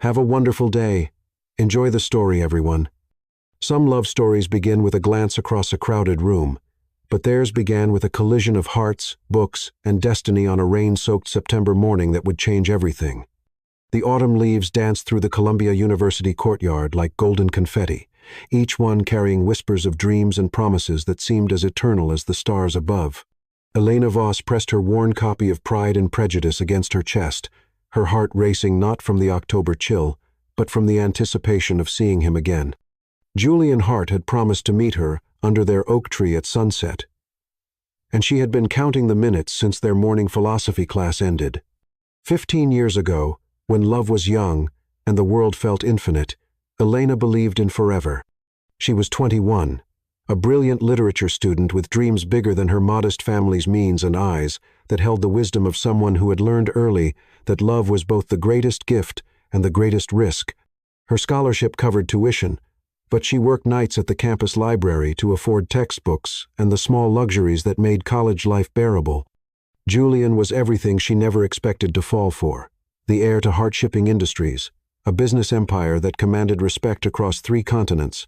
Have a wonderful day. Enjoy the story, everyone. Some love stories begin with a glance across a crowded room, but theirs began with a collision of hearts, books, and destiny on a rain-soaked September morning that would change everything. The autumn leaves danced through the Columbia University courtyard like golden confetti, each one carrying whispers of dreams and promises that seemed as eternal as the stars above. Elena Voss pressed her worn copy of Pride and Prejudice against her chest, her heart racing not from the October chill, but from the anticipation of seeing him again. Julian Hart had promised to meet her under their oak tree at sunset, and she had been counting the minutes since their morning philosophy class ended. 15 years ago, when love was young and the world felt infinite, Elena believed in forever. She was 21, a brilliant literature student with dreams bigger than her modest family's means and eyes that held the wisdom of someone who had learned early that love was both the greatest gift and the greatest risk. Her scholarship covered tuition, but she worked nights at the campus library to afford textbooks and the small luxuries that made college life bearable. Julian was everything she never expected to fall for, the heir to Hart Shipping Industries, a business empire that commanded respect across 3 continents.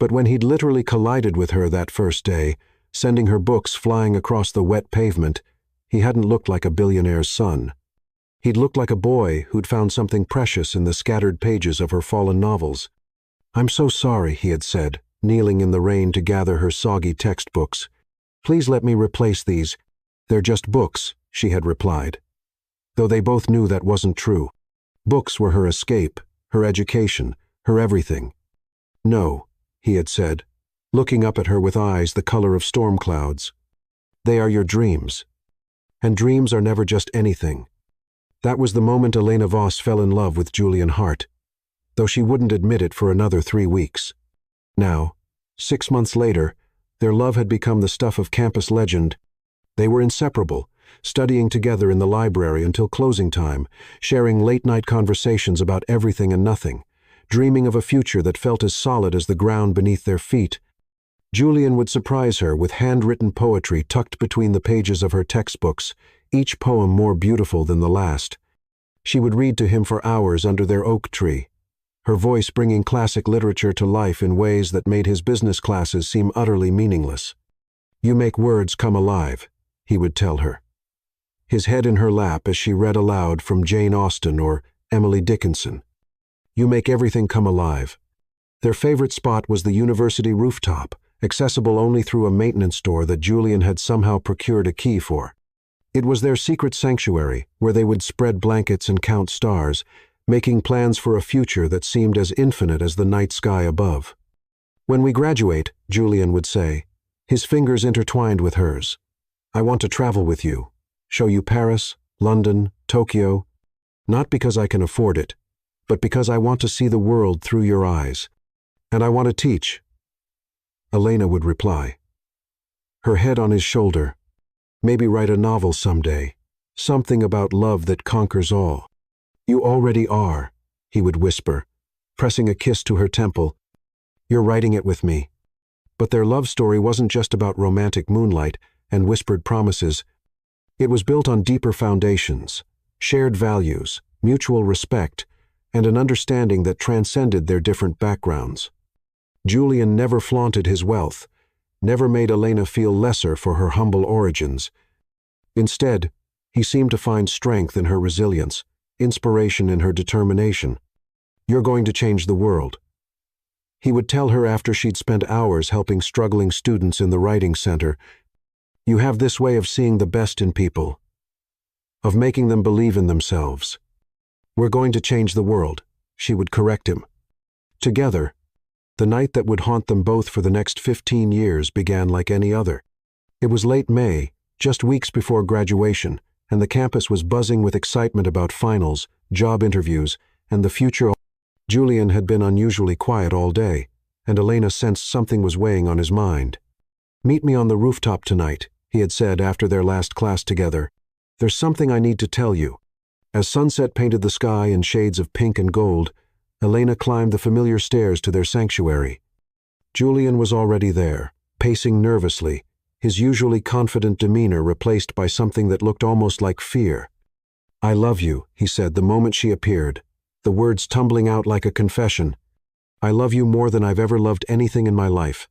But when he'd literally collided with her that first day, sending her books flying across the wet pavement, he hadn't looked like a billionaire's son. He'd looked like a boy who'd found something precious in the scattered pages of her fallen novels. "I'm so sorry," he had said, kneeling in the rain to gather her soggy textbooks. "Please let me replace these. They're just books," she had replied. Though they both knew that wasn't true. Books were her escape, her education, her everything. "No," he had said, looking up at her with eyes the color of storm clouds. "They are your dreams. And dreams are never just anything." That was the moment Elena Voss fell in love with Julian Hart, though she wouldn't admit it for another 3 weeks. Now, 6 months later, their love had become the stuff of campus legend. They were inseparable, studying together in the library until closing time, sharing late-night conversations about everything and nothing, dreaming of a future that felt as solid as the ground beneath their feet. Julian would surprise her with handwritten poetry tucked between the pages of her textbooks, each poem more beautiful than the last. She would read to him for hours under their oak tree, her voice bringing classic literature to life in ways that made his business classes seem utterly meaningless. "You make words come alive," he would tell her, his head in her lap as she read aloud from Jane Austen or Emily Dickinson. "You make everything come alive." Their favorite spot was the university rooftop, accessible only through a maintenance door that Julian had somehow procured a key for. It was their secret sanctuary, where they would spread blankets and count stars, making plans for a future that seemed as infinite as the night sky above. "When we graduate," Julian would say, his fingers intertwined with hers, "I want to travel with you, show you Paris, London, Tokyo, not because I can afford it, but because I want to see the world through your eyes. And I want to teach." Elena would reply, her head on his shoulder, "Maybe write a novel someday, something about love that conquers all." "You already are," he would whisper, pressing a kiss to her temple. "You're writing it with me." But their love story wasn't just about romantic moonlight and whispered promises. It was built on deeper foundations, shared values, mutual respect, and an understanding that transcended their different backgrounds. Julian never flaunted his wealth, never made Elena feel lesser for her humble origins. Instead, he seemed to find strength in her resilience, inspiration in her determination. "You're going to change the world," he would tell her after she'd spent hours helping struggling students in the writing center. "You have this way of seeing the best in people, of making them believe in themselves." "We're going to change the world," she would correct him. Together, the night that would haunt them both for the next 15 years began like any other. It was late May, just weeks before graduation, and the campus was buzzing with excitement about finals, job interviews, and the future. Julian had been unusually quiet all day, and Elena sensed something was weighing on his mind. "Meet me on the rooftop tonight," he had said after their last class together. "There's something I need to tell you." As sunset painted the sky in shades of pink and gold, Elena climbed the familiar stairs to their sanctuary. Julian was already there, pacing nervously, his usually confident demeanor replaced by something that looked almost like fear. "I love you," he said the moment she appeared, the words tumbling out like a confession. "I love you more than I've ever loved anything in my life."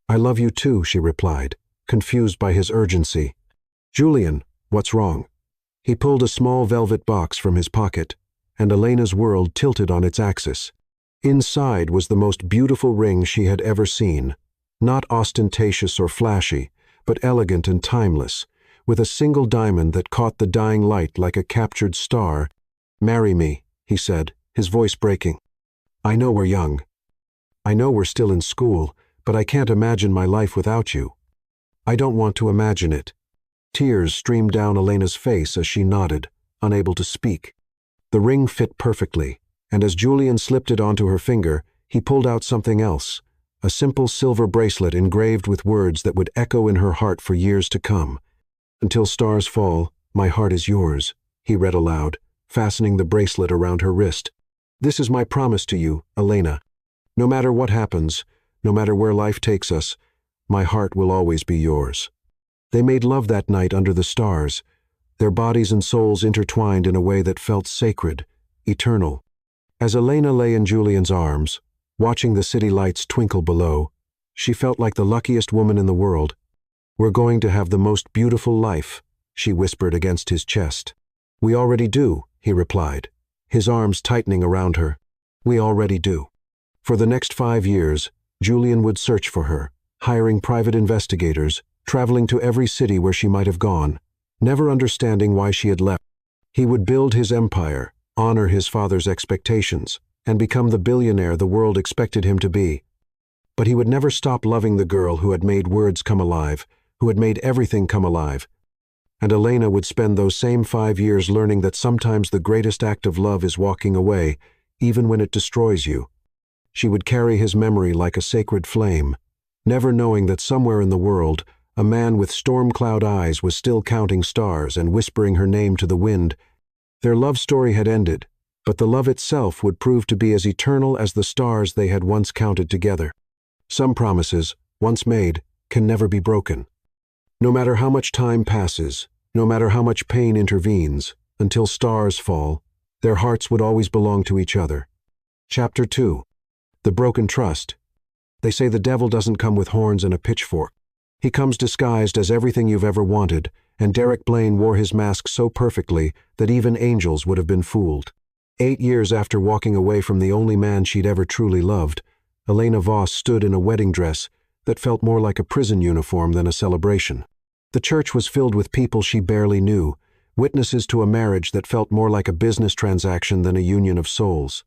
"I love you too," she replied, confused by his urgency. "Julian, what's wrong?" He pulled a small velvet box from his pocket, and Elena's world tilted on its axis. Inside was the most beautiful ring she had ever seen, not ostentatious or flashy, but elegant and timeless, with a single diamond that caught the dying light like a captured star. "Marry me," he said, his voice breaking. "I know we're young. I know we're still in school, but I can't imagine my life without you." "I don't want to imagine it." Tears streamed down Elena's face as she nodded, unable to speak. The ring fit perfectly, and as Julian slipped it onto her finger, he pulled out something else, a simple silver bracelet engraved with words that would echo in her heart for years to come. "Until stars fall, my heart is yours," he read aloud, fastening the bracelet around her wrist. "This is my promise to you, Elena. No matter what happens, no matter where life takes us, my heart will always be yours." They made love that night under the stars, their bodies and souls intertwined in a way that felt sacred, eternal. As Elena lay in Julian's arms, watching the city lights twinkle below, she felt like the luckiest woman in the world. "We're going to have the most beautiful life," she whispered against his chest. "We already do," he replied, his arms tightening around her. "We already do." For the next 5 years, Julian would search for her, hiring private investigators, traveling to every city where she might have gone, never understanding why she had left. He would build his empire, honor his father's expectations, and become the billionaire the world expected him to be. But he would never stop loving the girl who had made words come alive, who had made everything come alive. And Elena would spend those same 5 years learning that sometimes the greatest act of love is walking away, even when it destroys you. She would carry his memory like a sacred flame, never knowing that somewhere in the world, a man with storm cloud eyes was still counting stars and whispering her name to the wind. Their love story had ended, but the love itself would prove to be as eternal as the stars they had once counted together. Some promises, once made, can never be broken. No matter how much time passes, no matter how much pain intervenes, until stars fall, their hearts would always belong to each other. Chapter 2. The Broken Trust. They say the devil doesn't come with horns and a pitchfork. He comes disguised as everything you've ever wanted, and Derek Blaine wore his mask so perfectly that even angels would have been fooled. 8 years after walking away from the only man she'd ever truly loved, Elena Voss stood in a wedding dress that felt more like a prison uniform than a celebration. The church was filled with people she barely knew, witnesses to a marriage that felt more like a business transaction than a union of souls.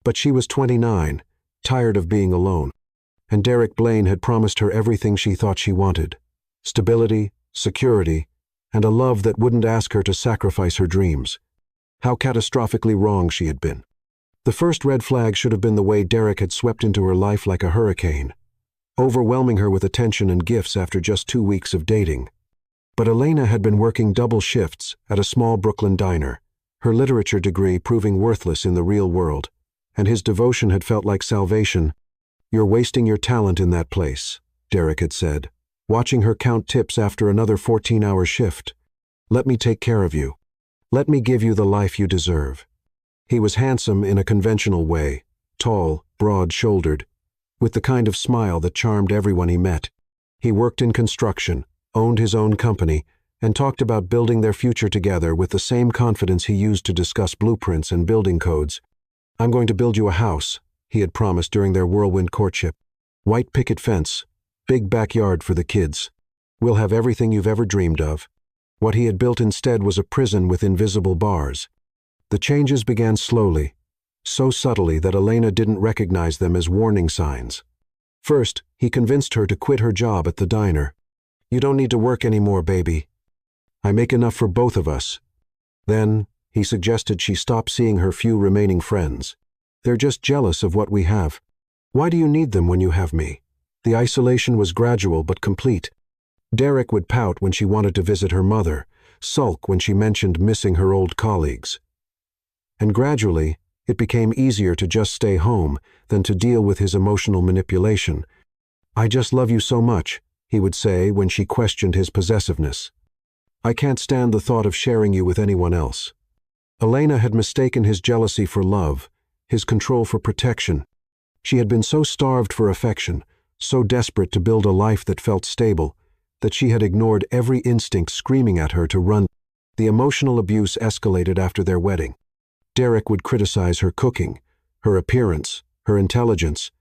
But she was 29, tired of being alone. And Derek Blaine had promised her everything she thought she wanted: stability, security, and a love that wouldn't ask her to sacrifice her dreams. How catastrophically wrong she had been. The first red flag should have been the way Derek had swept into her life like a hurricane, overwhelming her with attention and gifts after just 2 weeks of dating. But Elena had been working double shifts at a small Brooklyn diner, her literature degree proving worthless in the real world, and his devotion had felt like salvation. "You're wasting your talent in that place," Derek had said, watching her count tips after another 14-hour shift. "Let me take care of you. Let me give you the life you deserve." He was handsome in a conventional way, tall, broad-shouldered, with the kind of smile that charmed everyone he met. He worked in construction, owned his own company, and talked about building their future together with the same confidence he used to discuss blueprints and building codes. "I'm going to build you a house," he had promised during their whirlwind courtship. "White picket fence, big backyard for the kids. We'll have everything you've ever dreamed of." What he had built instead was a prison with invisible bars. The changes began slowly, so subtly that Elena didn't recognize them as warning signs. First, he convinced her to quit her job at the diner. "You don't need to work anymore, baby. I make enough for both of us." Then, he suggested she stop seeing her few remaining friends. "They're just jealous of what we have. Why do you need them when you have me?" The isolation was gradual but complete. Derek would pout when she wanted to visit her mother, sulk when she mentioned missing her old colleagues. And gradually, it became easier to just stay home than to deal with his emotional manipulation. "I just love you so much," he would say when she questioned his possessiveness. "I can't stand the thought of sharing you with anyone else." Elena had mistaken his jealousy for love, his control for protection. She had been so starved for affection, so desperate to build a life that felt stable, that she had ignored every instinct screaming at her to run. The emotional abuse escalated after their wedding. Derek would criticize her cooking, her appearance, her intelligence.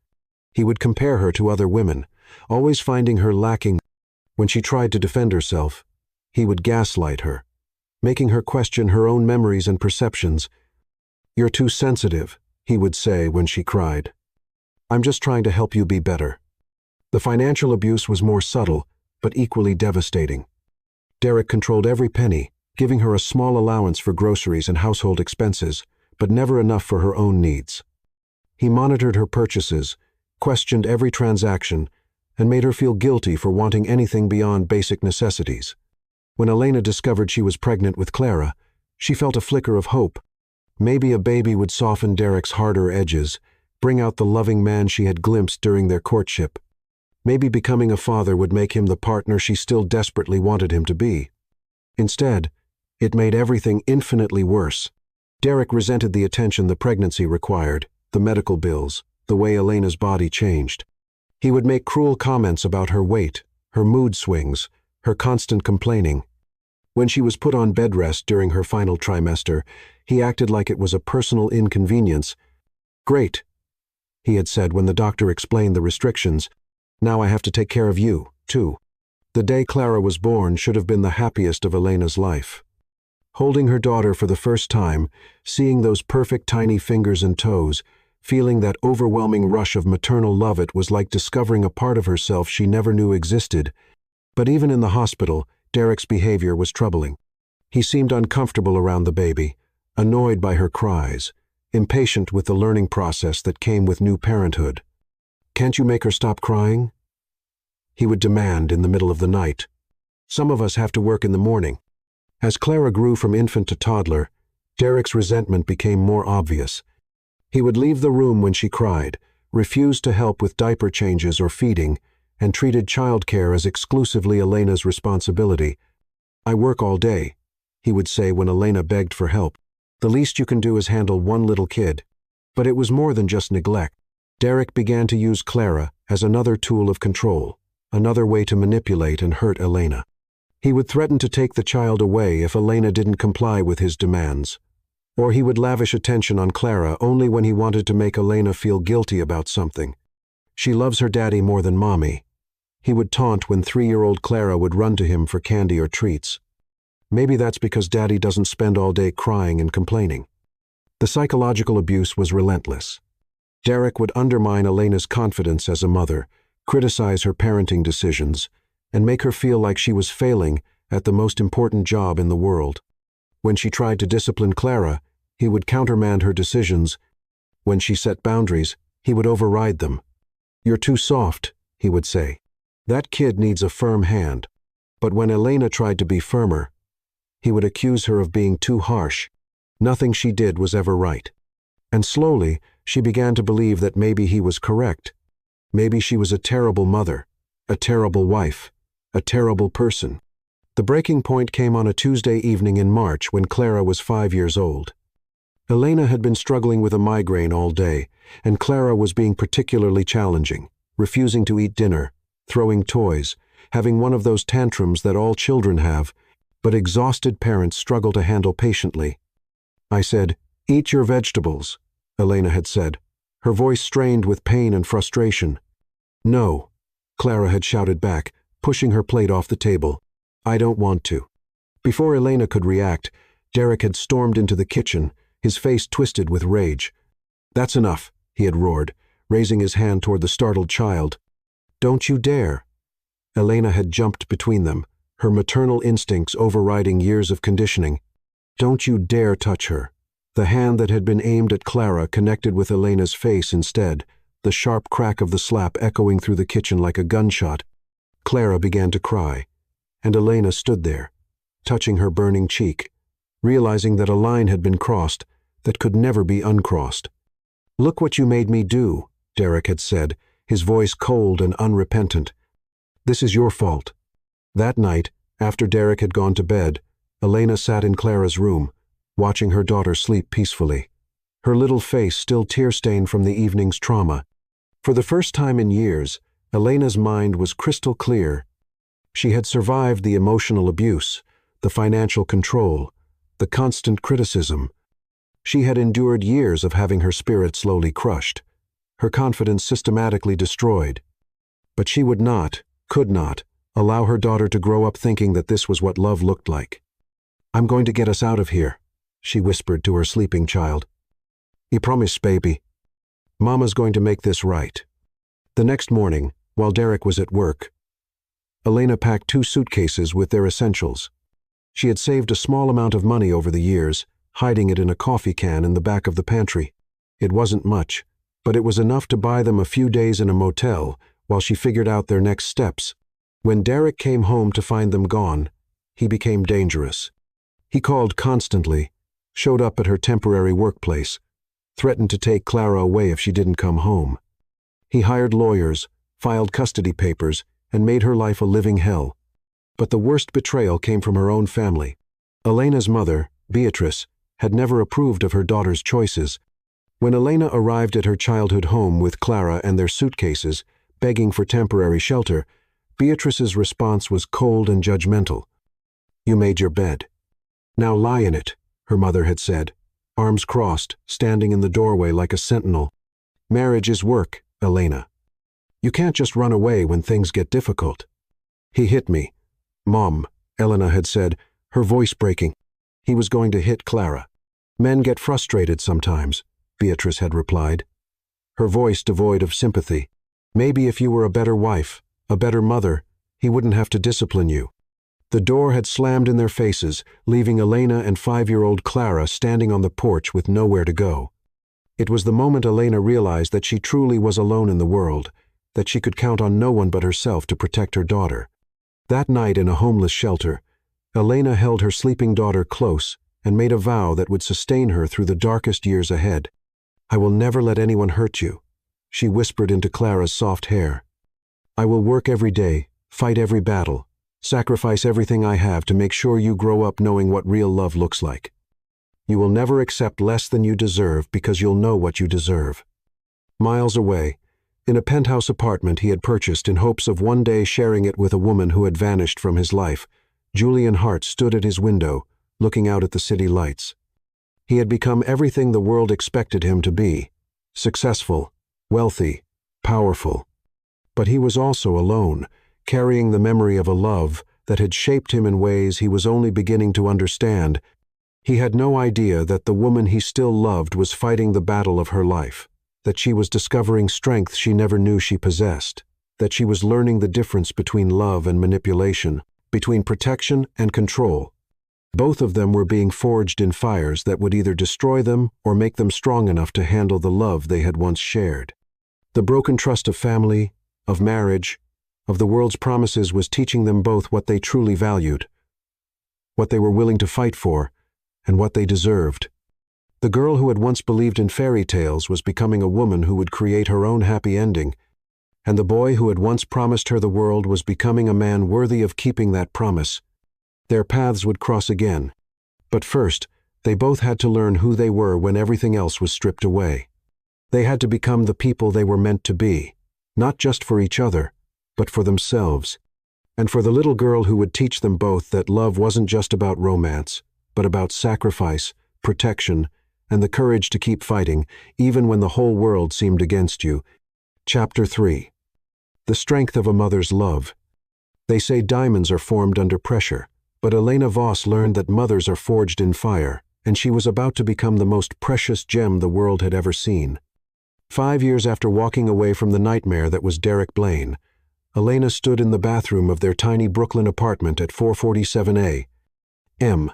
He would compare her to other women, always finding her lacking. When she tried to defend herself, he would gaslight her, making her question her own memories and perceptions. "You're too sensitive," he would say when she cried. "I'm just trying to help you be better." The financial abuse was more subtle, but equally devastating. Derek controlled every penny, giving her a small allowance for groceries and household expenses, but never enough for her own needs. He monitored her purchases, questioned every transaction, and made her feel guilty for wanting anything beyond basic necessities. When Elena discovered she was pregnant with Clara, she felt a flicker of hope. Maybe a baby would soften Derek's harder edges, bring out the loving man she had glimpsed during their courtship. Maybe becoming a father would make him the partner she still desperately wanted him to be. Instead, it made everything infinitely worse. Derek resented the attention the pregnancy required, the medical bills, the way Elena's body changed. He would make cruel comments about her weight, her mood swings, her constant complaining. When she was put on bed rest during her final trimester, he acted like it was a personal inconvenience. "Great," he had said when the doctor explained the restrictions. "Now I have to take care of you, too." The day Clara was born should have been the happiest of Elena's life. Holding her daughter for the first time, seeing those perfect tiny fingers and toes, feeling that overwhelming rush of maternal love, it was like discovering a part of herself she never knew existed. But even in the hospital, Derek's behavior was troubling. He seemed uncomfortable around the baby, annoyed by her cries, impatient with the learning process that came with new parenthood. "Can't you make her stop crying?" he would demand in the middle of the night. "Some of us have to work in the morning." As Clara grew from infant to toddler, Derek's resentment became more obvious. He would leave the room when she cried, refused to help with diaper changes or feeding, and treated childcare as exclusively Elena's responsibility. "I work all day," he would say when Elena begged for help. "The least you can do is handle one little kid." But it was more than just neglect. Derek began to use Clara as another tool of control, another way to manipulate and hurt Elena. He would threaten to take the child away if Elena didn't comply with his demands. Or he would lavish attention on Clara only when he wanted to make Elena feel guilty about something. "She loves her daddy more than mommy," he would taunt when 3-year-old Clara would run to him for candy or treats. "Maybe that's because daddy doesn't spend all day crying and complaining." The psychological abuse was relentless. Derek would undermine Elena's confidence as a mother, criticize her parenting decisions, and make her feel like she was failing at the most important job in the world. When she tried to discipline Clara, he would countermand her decisions. When she set boundaries, he would override them. "You're too soft," he would say. "That kid needs a firm hand." But when Elena tried to be firmer, he would accuse her of being too harsh. Nothing she did was ever right. And slowly, she began to believe that maybe he was correct. Maybe she was a terrible mother, a terrible wife, a terrible person. The breaking point came on a Tuesday evening in March when Clara was 5 years old. Elena had been struggling with a migraine all day, and Clara was being particularly challenging, refusing to eat dinner, throwing toys, having one of those tantrums that all children have, but exhausted parents struggle to handle patiently. I said, "Eat your vegetables," Elena had said, her voice strained with pain and frustration. "No," Clara had shouted back, pushing her plate off the table. "I don't want to." Before Elena could react, Derek had stormed into the kitchen, his face twisted with rage. "That's enough," he had roared, raising his hand toward the startled child. "Don't you dare." Elena had jumped between them, her maternal instincts overriding years of conditioning. "Don't you dare touch her." The hand that had been aimed at Clara connected with Elena's face instead, the sharp crack of the slap echoing through the kitchen like a gunshot. Clara began to cry, and Elena stood there, touching her burning cheek, realizing that a line had been crossed that could never be uncrossed. "Look what you made me do," Derek had said, his voice cold and unrepentant. "This is your fault." That night, after Derek had gone to bed, Elena sat in Clara's room, watching her daughter sleep peacefully, her little face still tear-stained from the evening's trauma. For the first time in years, Elena's mind was crystal clear. She had survived the emotional abuse, the financial control, the constant criticism. She had endured years of having her spirit slowly crushed, her confidence systematically destroyed. But she would not, could not, allow her daughter to grow up thinking that this was what love looked like. "I'm going to get us out of here," she whispered to her sleeping child. "You promise, baby. Mama's going to make this right." The next morning, while Derek was at work, Elena packed 2 suitcases with their essentials. She had saved a small amount of money over the years, hiding it in a coffee can in the back of the pantry. It wasn't much, but it was enough to buy them a few days in a motel while she figured out their next steps. When Derek came home to find them gone, he became dangerous. He called constantly, showed up at her temporary workplace, threatened to take Clara away if she didn't come home. He hired lawyers, filed custody papers, and made her life a living hell. But the worst betrayal came from her own family. Elena's mother, Beatrice, had never approved of her daughter's choices. When Elena arrived at her childhood home with Clara and their suitcases, begging for temporary shelter, Beatrice's response was cold and judgmental. "You made your bed. Now lie in it," her mother had said, arms crossed, standing in the doorway like a sentinel. "Marriage is work, Elena. You can't just run away when things get difficult." "He hit me, Mom," Elena had said, her voice breaking. "He was going to hit Clara." "Men get frustrated sometimes," Beatrice had replied, her voice devoid of sympathy. "Maybe if you were a better wife, a better mother, he wouldn't have to discipline you." The door had slammed in their faces, leaving Elena and 5-year-old Clara standing on the porch with nowhere to go. It was the moment Elena realized that she truly was alone in the world, that she could count on no one but herself to protect her daughter. That night in a homeless shelter, Elena held her sleeping daughter close and made a vow that would sustain her through the darkest years ahead. "I will never let anyone hurt you," she whispered into Clara's soft hair. "I will work every day, fight every battle, sacrifice everything I have to make sure you grow up knowing what real love looks like. You will never accept less than you deserve because you'll know what you deserve." Miles away, in a penthouse apartment he had purchased in hopes of one day sharing it with a woman who had vanished from his life, Julian Hart stood at his window, looking out at the city lights. He had become everything the world expected him to be: successful, wealthy, powerful. But he was also alone, carrying the memory of a love that had shaped him in ways he was only beginning to understand. He had no idea that the woman he still loved was fighting the battle of her life, that she was discovering strength she never knew she possessed, that she was learning the difference between love and manipulation, between protection and control. Both of them were being forged in fires that would either destroy them or make them strong enough to handle the love they had once shared. The broken trust of family, of marriage, of the world's promises was teaching them both what they truly valued, what they were willing to fight for, and what they deserved. The girl who had once believed in fairy tales was becoming a woman who would create her own happy ending, and the boy who had once promised her the world was becoming a man worthy of keeping that promise. Their paths would cross again, but first, they both had to learn who they were when everything else was stripped away. They had to become the people they were meant to be, not just for each other, but for themselves, and for the little girl who would teach them both that love wasn't just about romance, but about sacrifice, protection, and the courage to keep fighting, even when the whole world seemed against you. Chapter 3. The strength of a mother's love. They say diamonds are formed under pressure, but Elena Voss learned that mothers are forged in fire, and she was about to become the most precious gem the world had ever seen. 5 years after walking away from the nightmare that was Derek Blaine, Elena stood in the bathroom of their tiny Brooklyn apartment at 447 A.M.,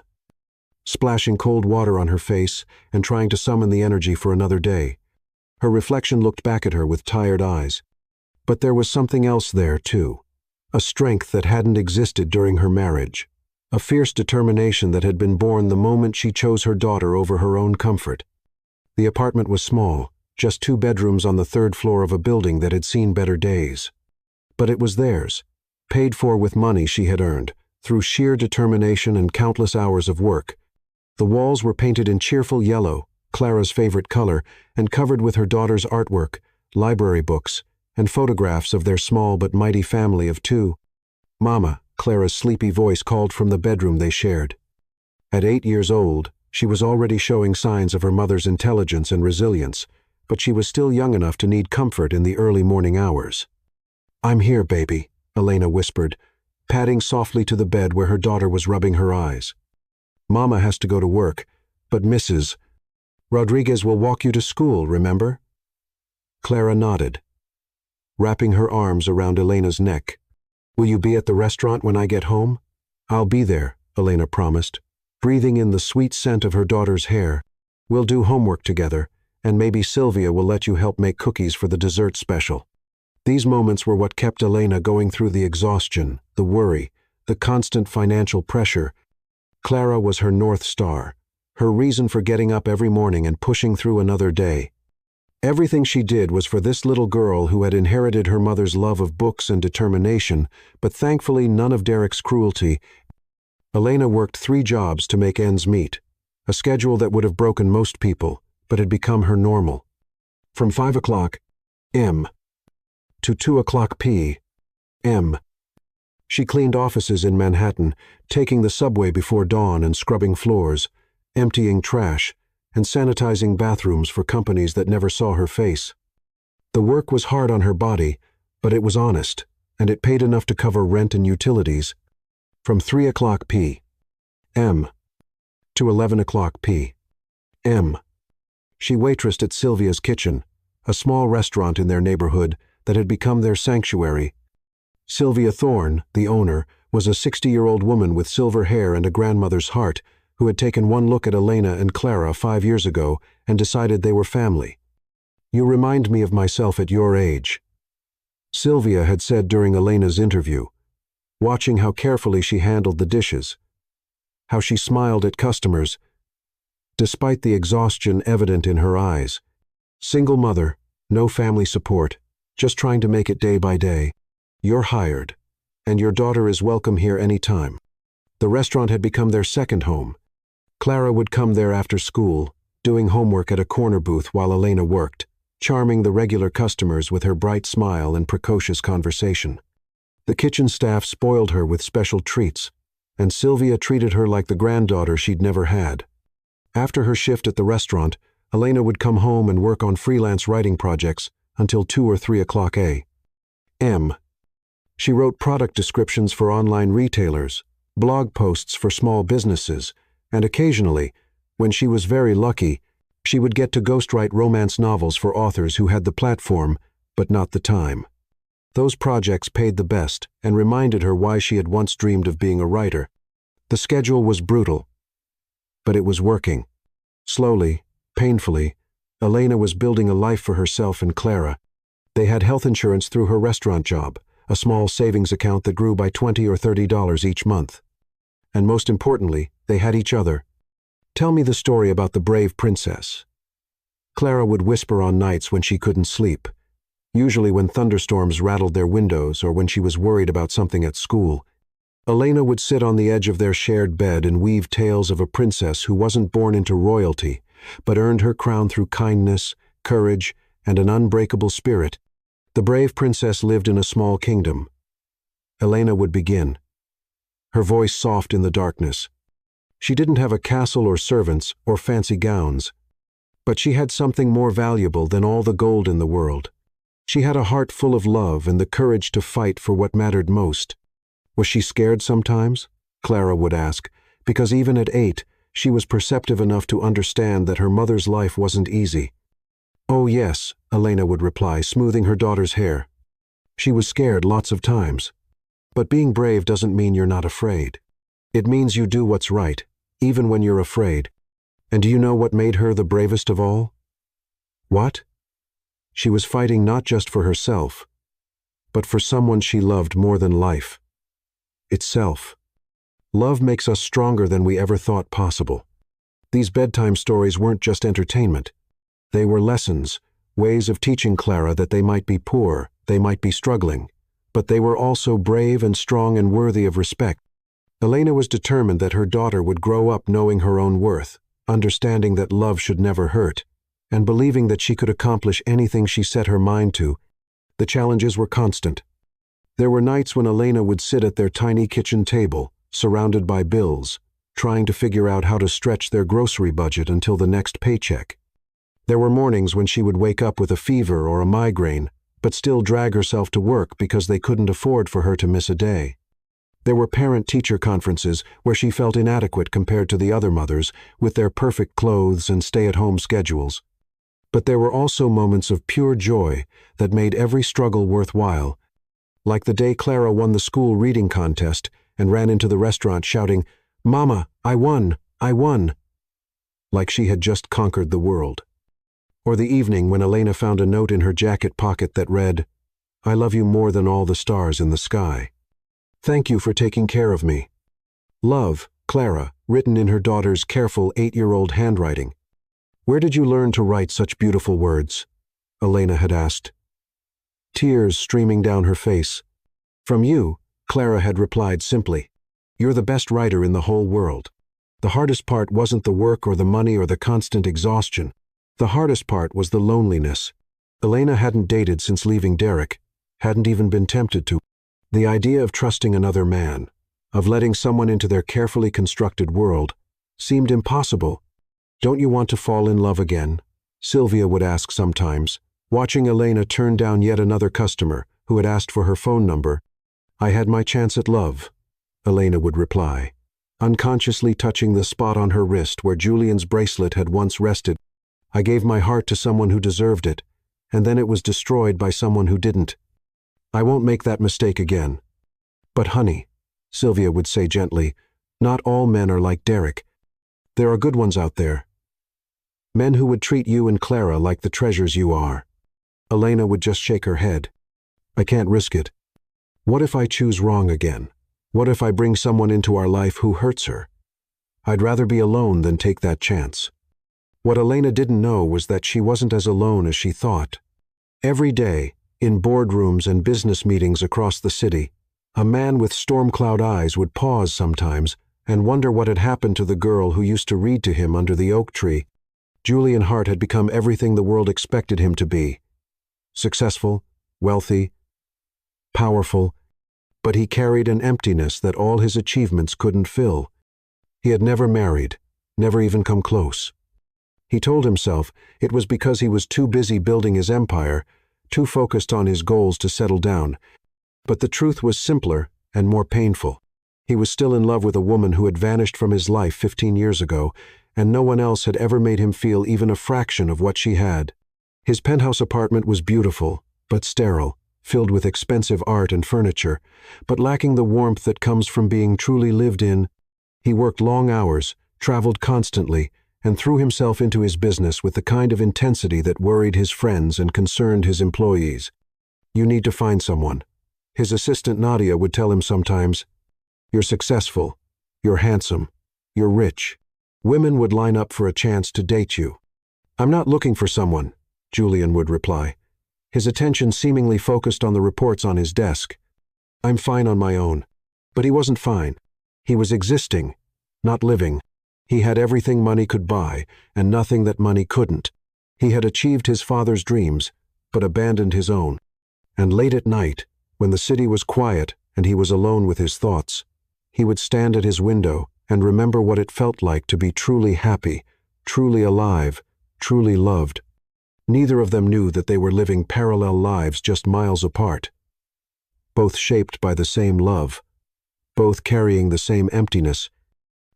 splashing cold water on her face and trying to summon the energy for another day. Her reflection looked back at her with tired eyes. But there was something else there, too. A strength that hadn't existed during her marriage. A fierce determination that had been born the moment she chose her daughter over her own comfort. The apartment was small, just 2 bedrooms on the 3rd floor of a building that had seen better days. But it was theirs, paid for with money she had earned, through sheer determination and countless hours of work. The walls were painted in cheerful yellow, Clara's favorite color, and covered with her daughter's artwork, library books, and photographs of their small but mighty family of two. "Mama," Clara's sleepy voice called from the bedroom they shared. At 8 years old, she was already showing signs of her mother's intelligence and resilience, but she was still young enough to need comfort in the early morning hours. "I'm here, baby," Elena whispered, padding softly to the bed where her daughter was rubbing her eyes. "Mama has to go to work, but Mrs. Rodriguez will walk you to school, remember?" Clara nodded, wrapping her arms around Elena's neck. "Will you be at the restaurant when I get home?" "I'll be there," Elena promised, breathing in the sweet scent of her daughter's hair. "We'll do homework together, and maybe Sylvia will let you help make cookies for the dessert special." These moments were what kept Elena going through the exhaustion, the worry, the constant financial pressure. Clara was her North Star, her reason for getting up every morning and pushing through another day. Everything she did was for this little girl who had inherited her mother's love of books and determination, but thankfully none of Derek's cruelty. Elena worked 3 jobs to make ends meet, a schedule that would have broken most people, but had become her normal. From 5 o'clock m. to 2 o'clock p.m. She cleaned offices in Manhattan, taking the subway before dawn and scrubbing floors, emptying trash, and sanitizing bathrooms for companies that never saw her face. The work was hard on her body, but it was honest, and it paid enough to cover rent and utilities. From 3 o'clock p.m. to 11 o'clock p.m. she waitressed at Sylvia's Kitchen, a small restaurant in their neighborhood that had become their sanctuary. Sylvia Thorne, the owner, was a 60-year-old woman with silver hair and a grandmother's heart who had taken one look at Elena and Clara 5 years ago and decided they were family. "You remind me of myself at your age," Sylvia had said during Elena's interview, watching how carefully she handled the dishes, how she smiled at customers, despite the exhaustion evident in her eyes. "Single mother, no family support, just trying to make it day by day. You're hired, and your daughter is welcome here any time." The restaurant had become their second home. Clara would come there after school, doing homework at a corner booth while Elena worked, charming the regular customers with her bright smile and precocious conversation. The kitchen staff spoiled her with special treats, and Sylvia treated her like the granddaughter she'd never had. After her shift at the restaurant, Elena would come home and work on freelance writing projects until 2 or 3 o'clock a.m. She wrote product descriptions for online retailers, blog posts for small businesses, and occasionally, when she was very lucky, she would get to ghostwrite romance novels for authors who had the platform, but not the time. Those projects paid the best and reminded her why she had once dreamed of being a writer. The schedule was brutal, but it was working. Slowly, painfully, Elena was building a life for herself and Clara. They had health insurance through her restaurant job, a small savings account that grew by $20 or $30 each month. And most importantly, they had each other. "Tell me the story about the brave princess," Clara would whisper on nights when she couldn't sleep, usually when thunderstorms rattled their windows or when she was worried about something at school. Elena would sit on the edge of their shared bed and weave tales of a princess who wasn't born into royalty, but earned her crown through kindness, courage, and an unbreakable spirit. The brave princess lived in a small kingdom. Elena would begin, her voice soft in the darkness. She didn't have a castle or servants or fancy gowns, but she had something more valuable than all the gold in the world. She had a heart full of love and the courage to fight for what mattered most. Was she scared sometimes? Clara would ask, because even at 8, she was perceptive enough to understand that her mother's life wasn't easy. "Oh yes," Elena would reply, smoothing her daughter's hair. She was scared lots of times. But being brave doesn't mean you're not afraid. It means you do what's right, even when you're afraid. And do you know what made her the bravest of all? What? She was fighting not just for herself, but for someone she loved more than life itself. Love makes us stronger than we ever thought possible. These bedtime stories weren't just entertainment. They were lessons, ways of teaching Clara that they might be poor, they might be struggling, but they were also brave and strong and worthy of respect. Elena was determined that her daughter would grow up knowing her own worth, understanding that love should never hurt, and believing that she could accomplish anything she set her mind to. The challenges were constant. There were nights when Elena would sit at their tiny kitchen table, surrounded by bills, trying to figure out how to stretch their grocery budget until the next paycheck. There were mornings when she would wake up with a fever or a migraine, but still drag herself to work because they couldn't afford for her to miss a day. There were parent-teacher conferences where she felt inadequate compared to the other mothers with their perfect clothes and stay-at-home schedules. But there were also moments of pure joy that made every struggle worthwhile, like the day Clara won the school reading contest and ran into the restaurant shouting, "Mama, I won! I won!" like she had just conquered the world. Or the evening when Elena found a note in her jacket pocket that read, "I love you more than all the stars in the sky. Thank you for taking care of me. Love, Clara," written in her daughter's careful 8-year-old handwriting. "Where did you learn to write such beautiful words?" Elena had asked. Tears streaming down her face. "From you," Clara had replied simply. "You're the best writer in the whole world." The hardest part wasn't the work or the money or the constant exhaustion. The hardest part was the loneliness. Elena hadn't dated since leaving Derek, hadn't even been tempted to. The idea of trusting another man, of letting someone into their carefully constructed world, seemed impossible. "Don't you want to fall in love again?" Sylvia would ask sometimes, watching Elena turn down yet another customer who had asked for her phone number. "I had my chance at love," Elena would reply, unconsciously touching the spot on her wrist where Julian's bracelet had once rested. "I gave my heart to someone who deserved it, and then it was destroyed by someone who didn't. I won't make that mistake again." "But honey," Sylvia would say gently, "not all men are like Derek. There are good ones out there. Men who would treat you and Clara like the treasures you are." Elena would just shake her head. "I can't risk it. What if I choose wrong again? What if I bring someone into our life who hurts her? I'd rather be alone than take that chance." What Elena didn't know was that she wasn't as alone as she thought. Every day, in boardrooms and business meetings across the city, a man with storm cloud eyes would pause sometimes and wonder what had happened to the girl who used to read to him under the oak tree. Julian Hart had become everything the world expected him to be. Successful, wealthy, powerful, but he carried an emptiness that all his achievements couldn't fill. He had never married, never even come close. He told himself it was because he was too busy building his empire, too focused on his goals to settle down. But the truth was simpler and more painful. He was still in love with a woman who had vanished from his life 15 years ago, and no one else had ever made him feel even a fraction of what she had. His penthouse apartment was beautiful, but sterile, filled with expensive art and furniture, but lacking the warmth that comes from being truly lived in. He worked long hours, traveled constantly, and threw himself into his business with the kind of intensity that worried his friends and concerned his employees. "You need to find someone," his assistant Nadia would tell him sometimes. "You're successful, you're handsome, you're rich. Women would line up for a chance to date you." "I'm not looking for someone," Julian would reply, his attention seemingly focused on the reports on his desk. "I'm fine on my own." But he wasn't fine. He was existing, not living. He had everything money could buy, and nothing that money couldn't. He had achieved his father's dreams, but abandoned his own. And late at night, when the city was quiet and he was alone with his thoughts, he would stand at his window and remember what it felt like to be truly happy, truly alive, truly loved. Neither of them knew that they were living parallel lives just miles apart, both shaped by the same love, both carrying the same emptiness.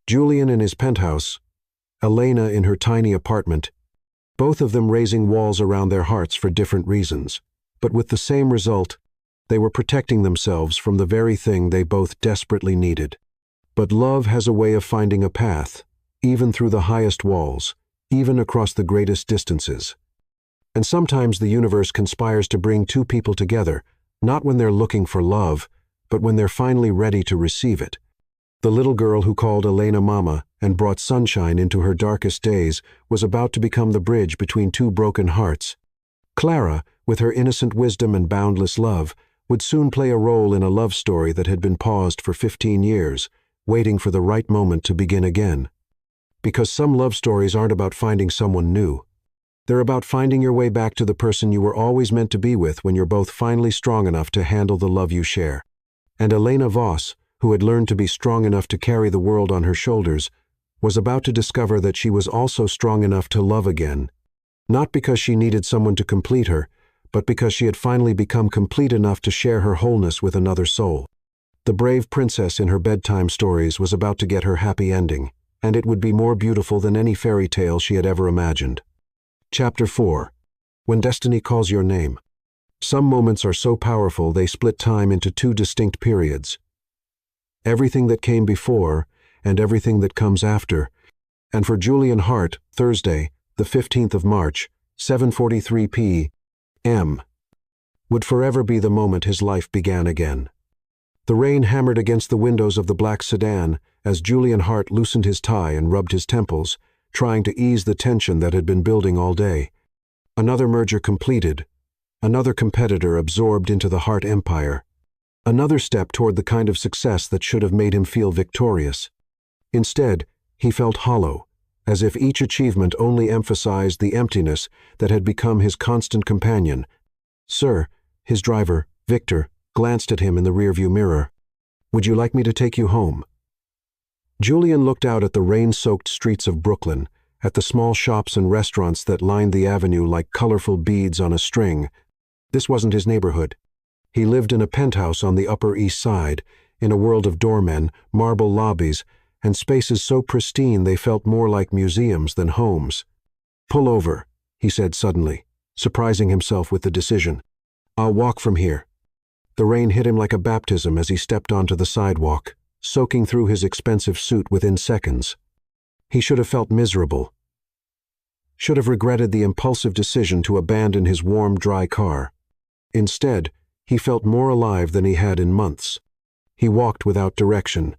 Julian in his penthouse, Elena in her tiny apartment, both of them raising walls around their hearts for different reasons, but with the same result. They were protecting themselves from the very thing they both desperately needed. But love has a way of finding a path, even through the highest walls, even across the greatest distances. And sometimes the universe conspires to bring two people together, not when they're looking for love, but when they're finally ready to receive it. The little girl who called Elena Mama and brought sunshine into her darkest days was about to become the bridge between two broken hearts. Clara, with her innocent wisdom and boundless love, would soon play a role in a love story that had been paused for 15 years, waiting for the right moment to begin again. Because some love stories aren't about finding someone new. They're about finding your way back to the person you were always meant to be with when you're both finally strong enough to handle the love you share. And Elena Voss, who had learned to be strong enough to carry the world on her shoulders, was about to discover that she was also strong enough to love again. Not because she needed someone to complete her, but because she had finally become complete enough to share her wholeness with another soul. The brave princess in her bedtime stories was about to get her happy ending, and it would be more beautiful than any fairy tale she had ever imagined. Chapter 4. When Destiny Calls Your Name. Some moments are so powerful they split time into two distinct periods. Everything that came before and everything that comes after. And for Julian Hart, Thursday, the 15th of March, 7:43 p.m., would forever be the moment his life began again. The rain hammered against the windows of the black sedan as Julian Hart loosened his tie and rubbed his temples, trying to ease the tension that had been building all day. Another merger completed, another competitor absorbed into the Hart empire, another step toward the kind of success that should have made him feel victorious. Instead, he felt hollow, as if each achievement only emphasized the emptiness that had become his constant companion. "Sir," his driver, Victor, glanced at him in the rearview mirror. "Would you like me to take you home?" Julian looked out at the rain-soaked streets of Brooklyn, at the small shops and restaurants that lined the avenue like colorful beads on a string. This wasn't his neighborhood. He lived in a penthouse on the Upper East Side, in a world of doormen, marble lobbies, and spaces so pristine they felt more like museums than homes. "Pull over," he said suddenly, surprising himself with the decision. "I'll walk from here." The rain hit him like a baptism as he stepped onto the sidewalk, soaking through his expensive suit within seconds. He should have felt miserable. Should have regretted the impulsive decision to abandon his warm, dry car. Instead, he felt more alive than he had in months. He walked without direction,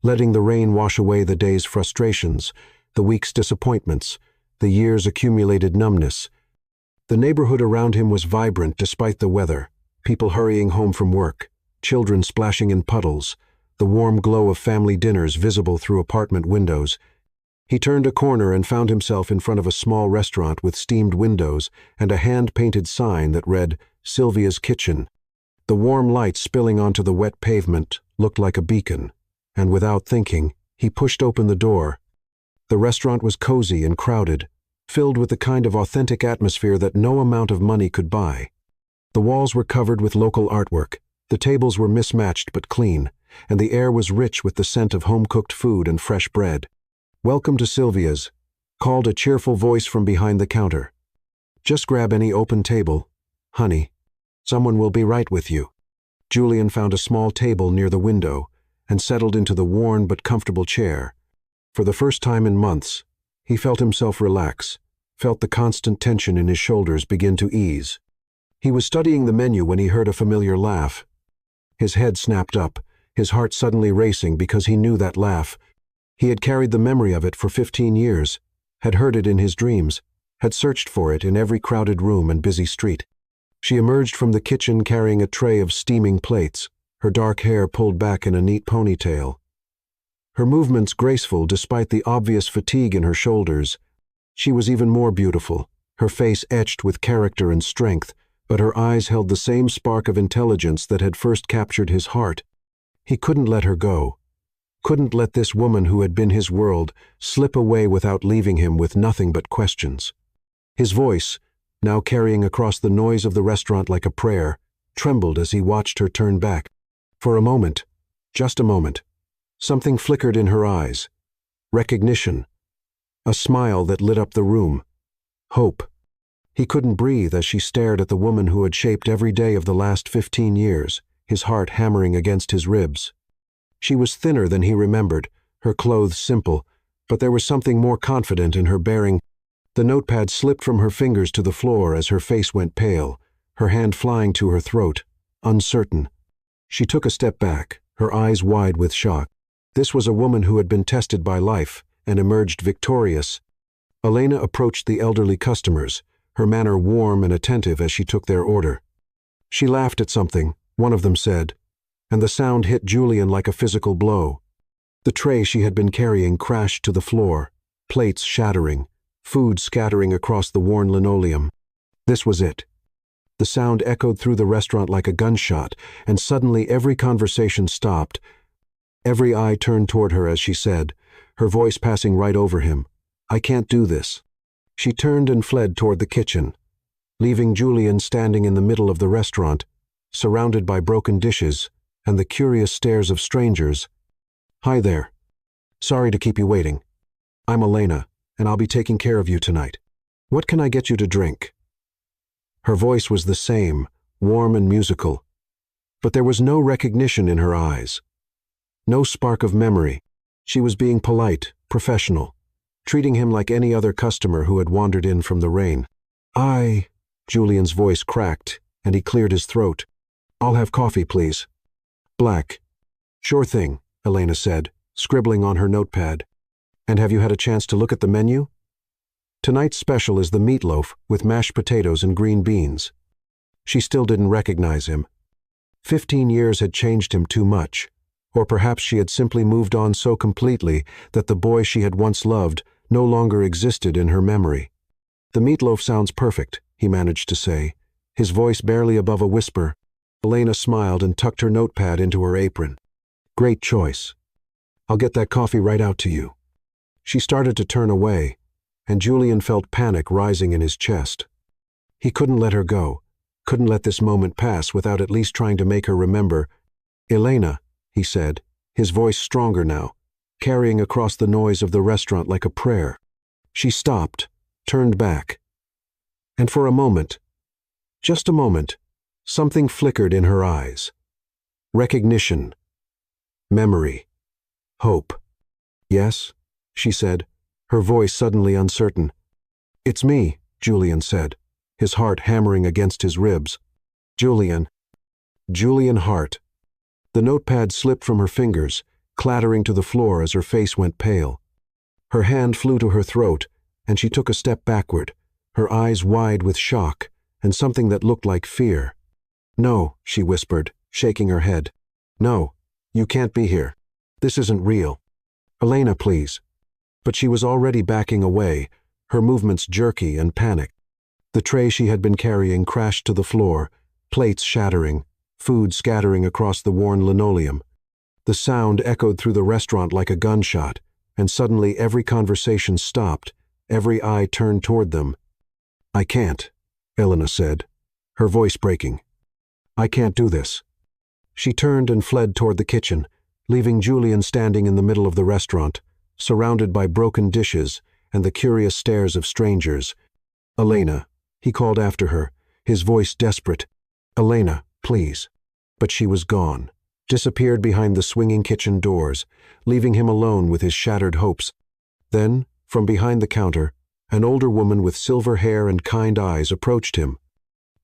letting the rain wash away the day's frustrations, the week's disappointments, the year's accumulated numbness. The neighborhood around him was vibrant despite the weather, people hurrying home from work, children splashing in puddles, the warm glow of family dinners visible through apartment windows. He turned a corner and found himself in front of a small restaurant with steamed windows and a hand-painted sign that read, "Sylvia's Kitchen." The warm light spilling onto the wet pavement looked like a beacon, and without thinking, he pushed open the door. The restaurant was cozy and crowded, filled with the kind of authentic atmosphere that no amount of money could buy. The walls were covered with local artwork, the tables were mismatched but clean, and the air was rich with the scent of home-cooked food and fresh bread. "Welcome to Sylvia's," called a cheerful voice from behind the counter. "Just grab any open table, honey. Someone will be right with you." Julian found a small table near the window and settled into the worn but comfortable chair. For the first time in months, he felt himself relax, felt the constant tension in his shoulders begin to ease. He was studying the menu when he heard a familiar laugh. His head snapped up, his heart suddenly racing because he knew that laugh. He had carried the memory of it for 15 years, had heard it in his dreams, had searched for it in every crowded room and busy street. She emerged from the kitchen carrying a tray of steaming plates, her dark hair pulled back in a neat ponytail. Her movements graceful despite the obvious fatigue in her shoulders. She was even more beautiful, her face etched with character and strength, but her eyes held the same spark of intelligence that had first captured his heart. He couldn't let her go. Couldn't let this woman who had been his world slip away without leaving him with nothing but questions. His voice, now carrying across the noise of the restaurant like a prayer, trembled as he watched her turn back. For a moment, just a moment, something flickered in her eyes. Recognition. A smile that lit up the room. Hope. He couldn't breathe as she stared at the woman who had shaped every day of the last 15 years, his heart hammering against his ribs. She was thinner than he remembered, her clothes simple, but there was something more confident in her bearing. The notepad slipped from her fingers to the floor as her face went pale, her hand flying to her throat, uncertain. She took a step back, her eyes wide with shock. This was a woman who had been tested by life and emerged victorious. Elena approached the elderly customers, her manner warm and attentive as she took their order. She laughed at something, one of them said, and the sound hit Julian like a physical blow. The tray she had been carrying crashed to the floor, plates shattering, food scattering across the worn linoleum. This was it. The sound echoed through the restaurant like a gunshot, and suddenly every conversation stopped. Every eye turned toward her as she said, her voice passing right over him, "I can't do this." She turned and fled toward the kitchen, leaving Julian standing in the middle of the restaurant, surrounded by broken dishes and the curious stares of strangers. "Hi there. Sorry to keep you waiting. I'm Elena, and I'll be taking care of you tonight. What can I get you to drink?" Her voice was the same, warm and musical, but there was no recognition in her eyes. No spark of memory. She was being polite, professional, treating him like any other customer who had wandered in from the rain. Julian's voice cracked, and he cleared his throat. "I'll have coffee, please." "Black." "Sure thing," Elena said, scribbling on her notepad. "And have you had a chance to look at the menu? Tonight's special is the meatloaf with mashed potatoes and green beans." She still didn't recognize him. 15 years had changed him too much, or perhaps she had simply moved on so completely that the boy she had once loved no longer existed in her memory. "The meatloaf sounds perfect," he managed to say, his voice barely above a whisper. Elena smiled and tucked her notepad into her apron. "Great choice. I'll get that coffee right out to you." She started to turn away, and Julian felt panic rising in his chest. He couldn't let her go, couldn't let this moment pass without at least trying to make her remember. "Elena," he said, his voice stronger now, carrying across the noise of the restaurant like a prayer. She stopped, turned back, and for a moment, just a moment, something flickered in her eyes. Recognition. Memory. Hope. "Yes?" she said, her voice suddenly uncertain. "It's me," Julian said, his heart hammering against his ribs. Julian Hart." The notepad slipped from her fingers, clattering to the floor as her face went pale. Her hand flew to her throat, and she took a step backward, her eyes wide with shock and something that looked like fear. "No," she whispered, shaking her head. "No, you can't be here. This isn't real. Elena, please." But she was already backing away, her movements jerky and panicked. The tray she had been carrying crashed to the floor, plates shattering, food scattering across the worn linoleum. The sound echoed through the restaurant like a gunshot, and suddenly every conversation stopped, every eye turned toward them. "I can't," Elena said, her voice breaking. "I can't do this." She turned and fled toward the kitchen, leaving Julian standing in the middle of the restaurant, surrounded by broken dishes and the curious stares of strangers. "Elena," he called after her, his voice desperate. "Elena, please." But she was gone, disappeared behind the swinging kitchen doors, leaving him alone with his shattered hopes. Then, from behind the counter, an older woman with silver hair and kind eyes approached him.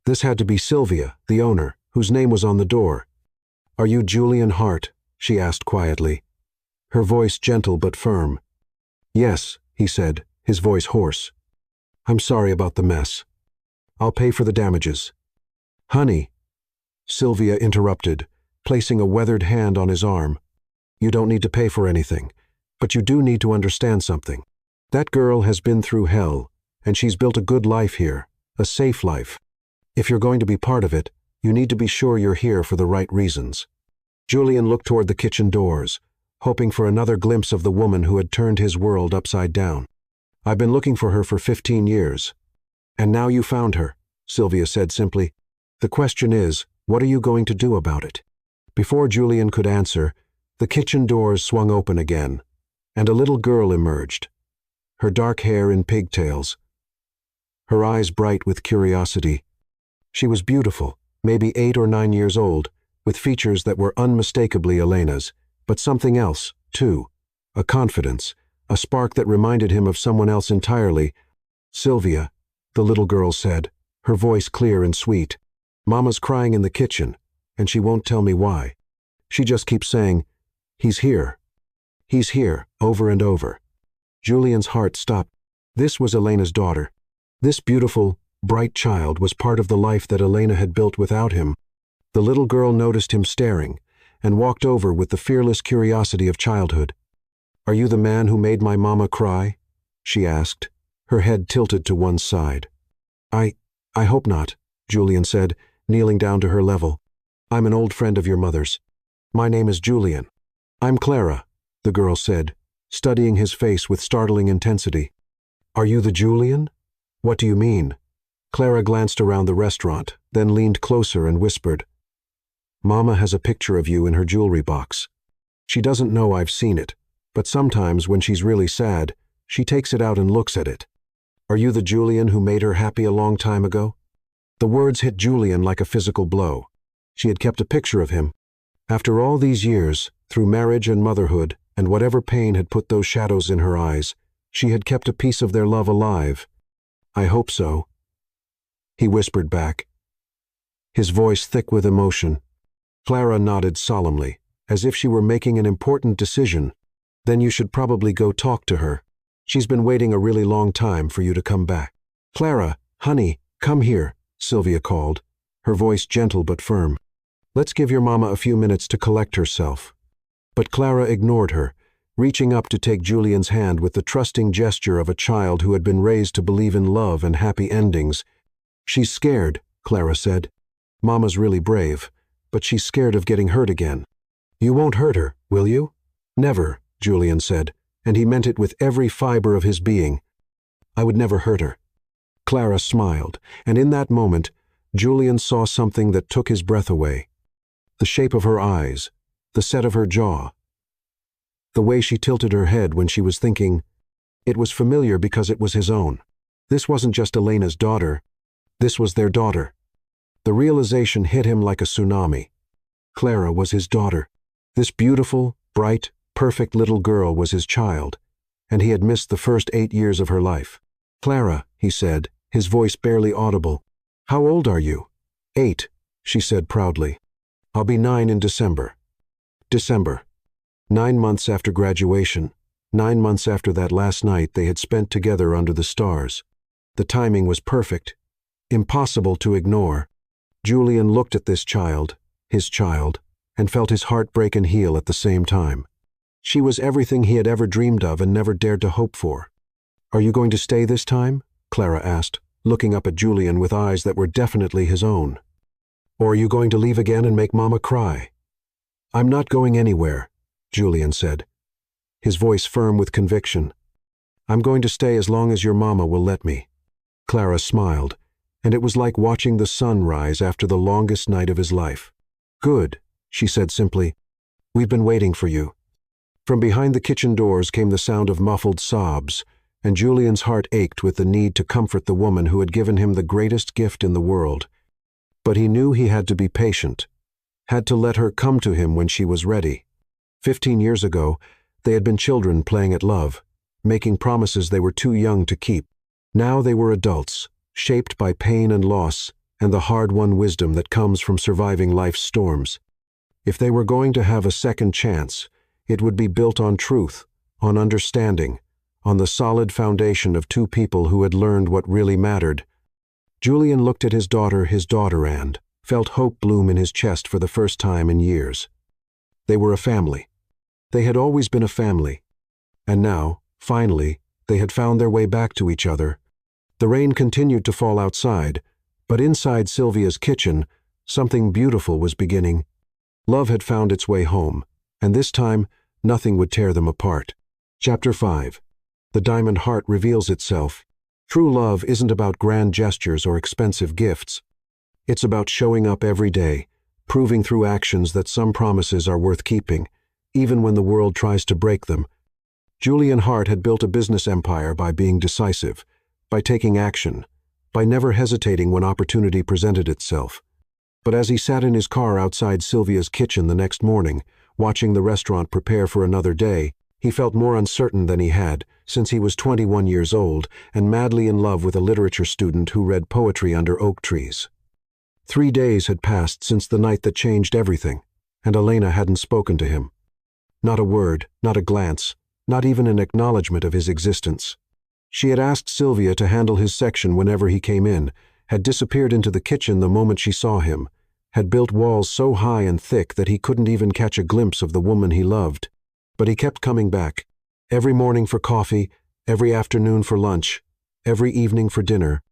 This had to be Sylvia, the owner, whose name was on the door. "Are you Julian Hart?" she asked quietly, her voice gentle but firm. "Yes," he said, his voice hoarse. "I'm sorry about the mess. I'll pay for the damages." "Honey," Sylvia interrupted, placing a weathered hand on his arm. "You don't need to pay for anything, but you do need to understand something. That girl has been through hell, and she's built a good life here, a safe life. If you're going to be part of it, you need to be sure you're here for the right reasons." Julian looked toward the kitchen doors, hoping for another glimpse of the woman who had turned his world upside down. "I've been looking for her for 15 years. And now you found her," Sylvia said simply. "The question is, what are you going to do about it?" Before Julian could answer, the kitchen doors swung open again, and a little girl emerged, her dark hair in pigtails, her eyes bright with curiosity. She was beautiful, maybe 8 or 9 years old, with features that were unmistakably Elena's, but something else, too, a confidence, a spark that reminded him of someone else entirely. "Sylvia," the little girl said, her voice clear and sweet. "Mama's crying in the kitchen, and she won't tell me why. She just keeps saying, 'He's here. He's here,' over and over." Julian's heart stopped. This was Elena's daughter. This beautiful, bright child was part of the life that Elena had built without him. The little girl noticed him staring, and walked over with the fearless curiosity of childhood. "Are you the man who made my mama cry?" she asked, her head tilted to one side. I hope not," Julian said, kneeling down to her level. "I'm an old friend of your mother's. My name is Julian." "I'm Clara," the girl said, studying his face with startling intensity. "Are you the Julian? What do you mean?" Clara glanced around the restaurant, then leaned closer and whispered, "Mama has a picture of you in her jewelry box. She doesn't know I've seen it, but sometimes when she's really sad, she takes it out and looks at it. Are you the Julian who made her happy a long time ago?" The words hit Julian like a physical blow. She had kept a picture of him. After all these years, through marriage and motherhood, and whatever pain had put those shadows in her eyes, she had kept a piece of their love alive. "I hope so," he whispered back, his voice thick with emotion. Clara nodded solemnly, as if she were making an important decision. "Then you should probably go talk to her. She's been waiting a really long time for you to come back." "Clara, honey, come here," Sylvia called, her voice gentle but firm. "Let's give your mama a few minutes to collect herself." But Clara ignored her, reaching up to take Julian's hand with the trusting gesture of a child who had been raised to believe in love and happy endings. "She's scared," Clara said. "Mama's really brave, but she's scared of getting hurt again." "You won't hurt her, will you?" "Never," Julian said, and he meant it with every fiber of his being. "I would never hurt her." Clara smiled, and in that moment, Julian saw something that took his breath away. The shape of her eyes, the set of her jaw, the way she tilted her head when she was thinking. It was familiar because it was his own. This wasn't just Elena's daughter. This was their daughter. The realization hit him like a tsunami. Clara was his daughter. This beautiful, bright, perfect little girl was his child, and he had missed the first 8 years of her life. "Clara," he said, his voice barely audible. "How old are you?" 8, she said proudly. "I'll be 9 in December." December. 9 months after graduation, 9 months after that last night they had spent together under the stars. The timing was perfect, impossible to ignore. Julian looked at this child, his child, and felt his heart break and heal at the same time. She was everything he had ever dreamed of and never dared to hope for. "Are you going to stay this time?" Clara asked, looking up at Julian with eyes that were definitely his own. "Or are you going to leave again and make Mama cry?" "I'm not going anywhere," Julian said, his voice firm with conviction. "I'm going to stay as long as your Mama will let me." Clara smiled, and it was like watching the sun rise after the longest night of his life. "Good," she said simply. "We've been waiting for you." From behind the kitchen doors came the sound of muffled sobs, and Julian's heart ached with the need to comfort the woman who had given him the greatest gift in the world. But he knew he had to be patient, had to let her come to him when she was ready. 15 years ago, they had been children playing at love, making promises they were too young to keep. Now they were adults, shaped by pain and loss, and the hard-won wisdom that comes from surviving life's storms. If they were going to have a second chance, it would be built on truth, on understanding, on the solid foundation of two people who had learned what really mattered. Julian looked at his daughter and felt hope bloom in his chest for the first time in years. They were a family. They had always been a family. And now, finally, they had found their way back to each other. The rain continued to fall outside, but inside Sylvia's kitchen, something beautiful was beginning. Love had found its way home, and this time, nothing would tear them apart. Chapter 5. The Diamond Heart Reveals Itself. True love isn't about grand gestures or expensive gifts. It's about showing up every day, proving through actions that some promises are worth keeping, even when the world tries to break them. Julian Hart had built a business empire by being decisive, by taking action, by never hesitating when opportunity presented itself. But as he sat in his car outside Sylvia's kitchen the next morning, watching the restaurant prepare for another day, he felt more uncertain than he had since he was 21 years old and madly in love with a literature student who read poetry under oak trees. 3 days had passed since the night that changed everything, and Elena hadn't spoken to him. Not a word, not a glance, not even an acknowledgement of his existence. She had asked Sylvia to handle his section whenever he came in, had disappeared into the kitchen the moment she saw him, had built walls so high and thick that he couldn't even catch a glimpse of the woman he loved. But he kept coming back. Every morning for coffee, every afternoon for lunch, every evening for dinner.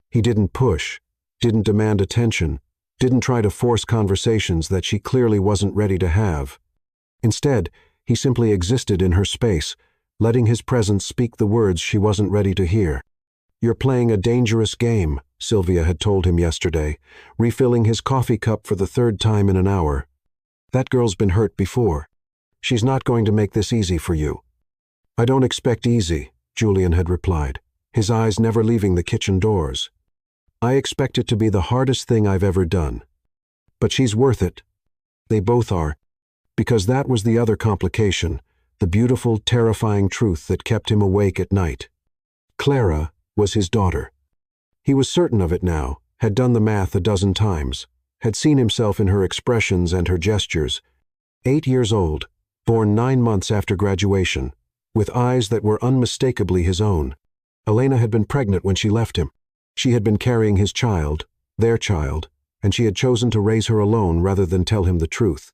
He didn't push, didn't demand attention, didn't try to force conversations that she clearly wasn't ready to have. Instead, he simply existed in her space, letting his presence speak the words she wasn't ready to hear. "You're playing a dangerous game," Sylvia had told him yesterday, refilling his coffee cup for the third time in an hour. "That girl's been hurt before. She's not going to make this easy for you." "I don't expect easy," Julian had replied, his eyes never leaving the kitchen doors. "I expect it to be the hardest thing I've ever done. But she's worth it. They both are." Because that was the other complication, the beautiful, terrifying truth that kept him awake at night. Clara was his daughter. He was certain of it now, had done the math a dozen times, had seen himself in her expressions and her gestures. 8 years old, born 9 months after graduation, with eyes that were unmistakably his own. Elena had been pregnant when she left him. She had been carrying his child, their child, and she had chosen to raise her alone rather than tell him the truth.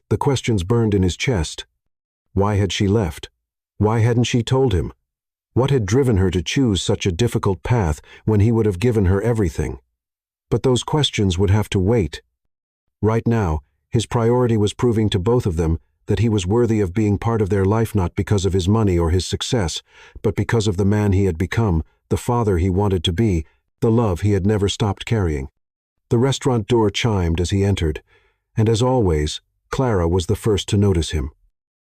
The questions burned in his chest. Why had she left? Why hadn't she told him? What had driven her to choose such a difficult path when he would have given her everything? But those questions would have to wait. Right now, his priority was proving to both of them that he was worthy of being part of their life, not because of his money or his success, but because of the man he had become, the father he wanted to be, the love he had never stopped carrying. The restaurant door chimed as he entered, and as always, Clara was the first to notice him.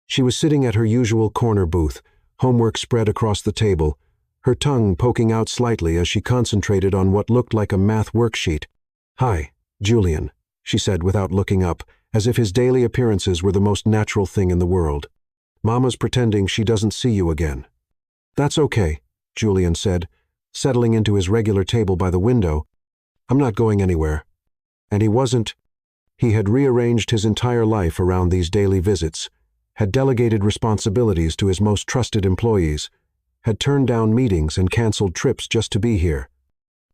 She was sitting at her usual corner booth, homework spread across the table, her tongue poking out slightly as she concentrated on what looked like a math worksheet. "Hi, Julian," she said without looking up, as if his daily appearances were the most natural thing in the world. "Mama's pretending she doesn't see you again." "That's okay," Julian said, settling into his regular table by the window. "I'm not going anywhere." And he wasn't. He had rearranged his entire life around these daily visits, had delegated responsibilities to his most trusted employees, had turned down meetings and canceled trips just to be here.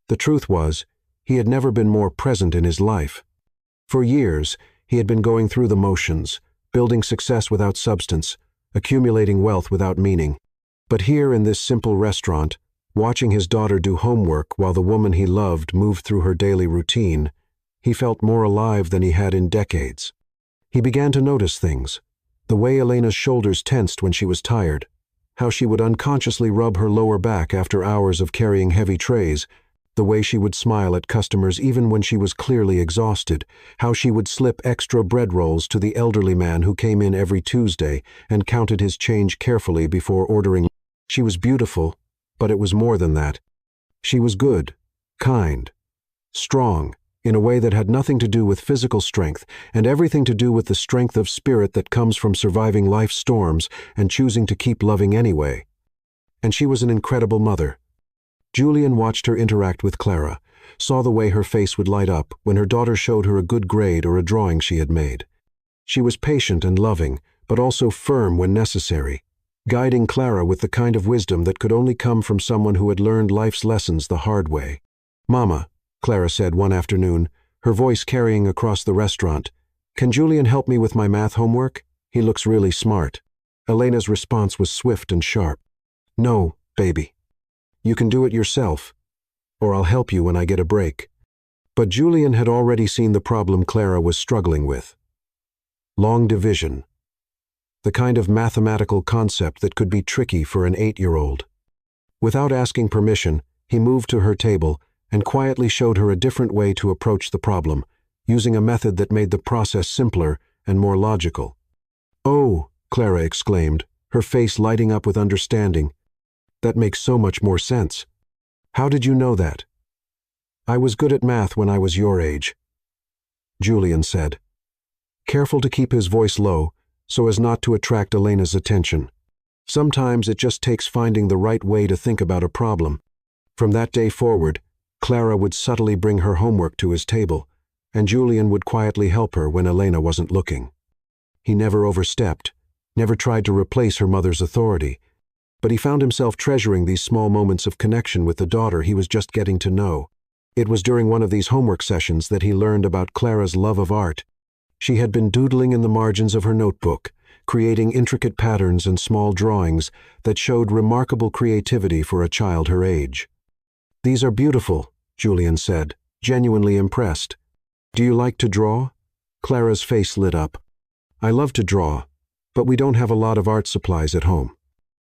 The truth was, he had never been more present in his life. For years, he had been going through the motions, building success without substance, accumulating wealth without meaning. But here in this simple restaurant, watching his daughter do homework while the woman he loved moved through her daily routine, he felt more alive than he had in decades. He began to notice things. The way Elena's shoulders tensed when she was tired, how she would unconsciously rub her lower back after hours of carrying heavy trays, the way she would smile at customers even when she was clearly exhausted, how she would slip extra bread rolls to the elderly man who came in every Tuesday and counted his change carefully before ordering. She was beautiful, but it was more than that. She was good, kind, strong, in a way that had nothing to do with physical strength and everything to do with the strength of spirit that comes from surviving life's storms and choosing to keep loving anyway. And she was an incredible mother. Julian watched her interact with Clara, saw the way her face would light up when her daughter showed her a good grade or a drawing she had made. She was patient and loving, but also firm when necessary, guiding Clara with the kind of wisdom that could only come from someone who had learned life's lessons the hard way. "Mama," Clara said one afternoon, her voice carrying across the restaurant, "can Julian help me with my math homework? He looks really smart." Elena's response was swift and sharp. "No, baby. You can do it yourself, or I'll help you when I get a break." But Julian had already seen the problem Clara was struggling with. Long division. The kind of mathematical concept that could be tricky for an 8-year-old. Without asking permission, he moved to her table and quietly showed her a different way to approach the problem, using a method that made the process simpler and more logical. "Oh," Clara exclaimed, her face lighting up with understanding. "That makes so much more sense. How did you know that?" "I was good at math when I was your age," Julian said, careful to keep his voice low so as not to attract Elena's attention. Sometimes it just takes finding the right way to think about a problem. From that day forward, Clara would subtly bring her homework to his table, and Julian would quietly help her when Elena wasn't looking. He never overstepped, never tried to replace her mother's authority, but he found himself treasuring these small moments of connection with the daughter he was just getting to know. It was during one of these homework sessions that he learned about Clara's love of art. She had been doodling in the margins of her notebook, creating intricate patterns and small drawings that showed remarkable creativity for a child her age. "These are beautiful," Julian said, genuinely impressed. "Do you like to draw?" Clara's face lit up. "I love to draw, but we don't have a lot of art supplies at home.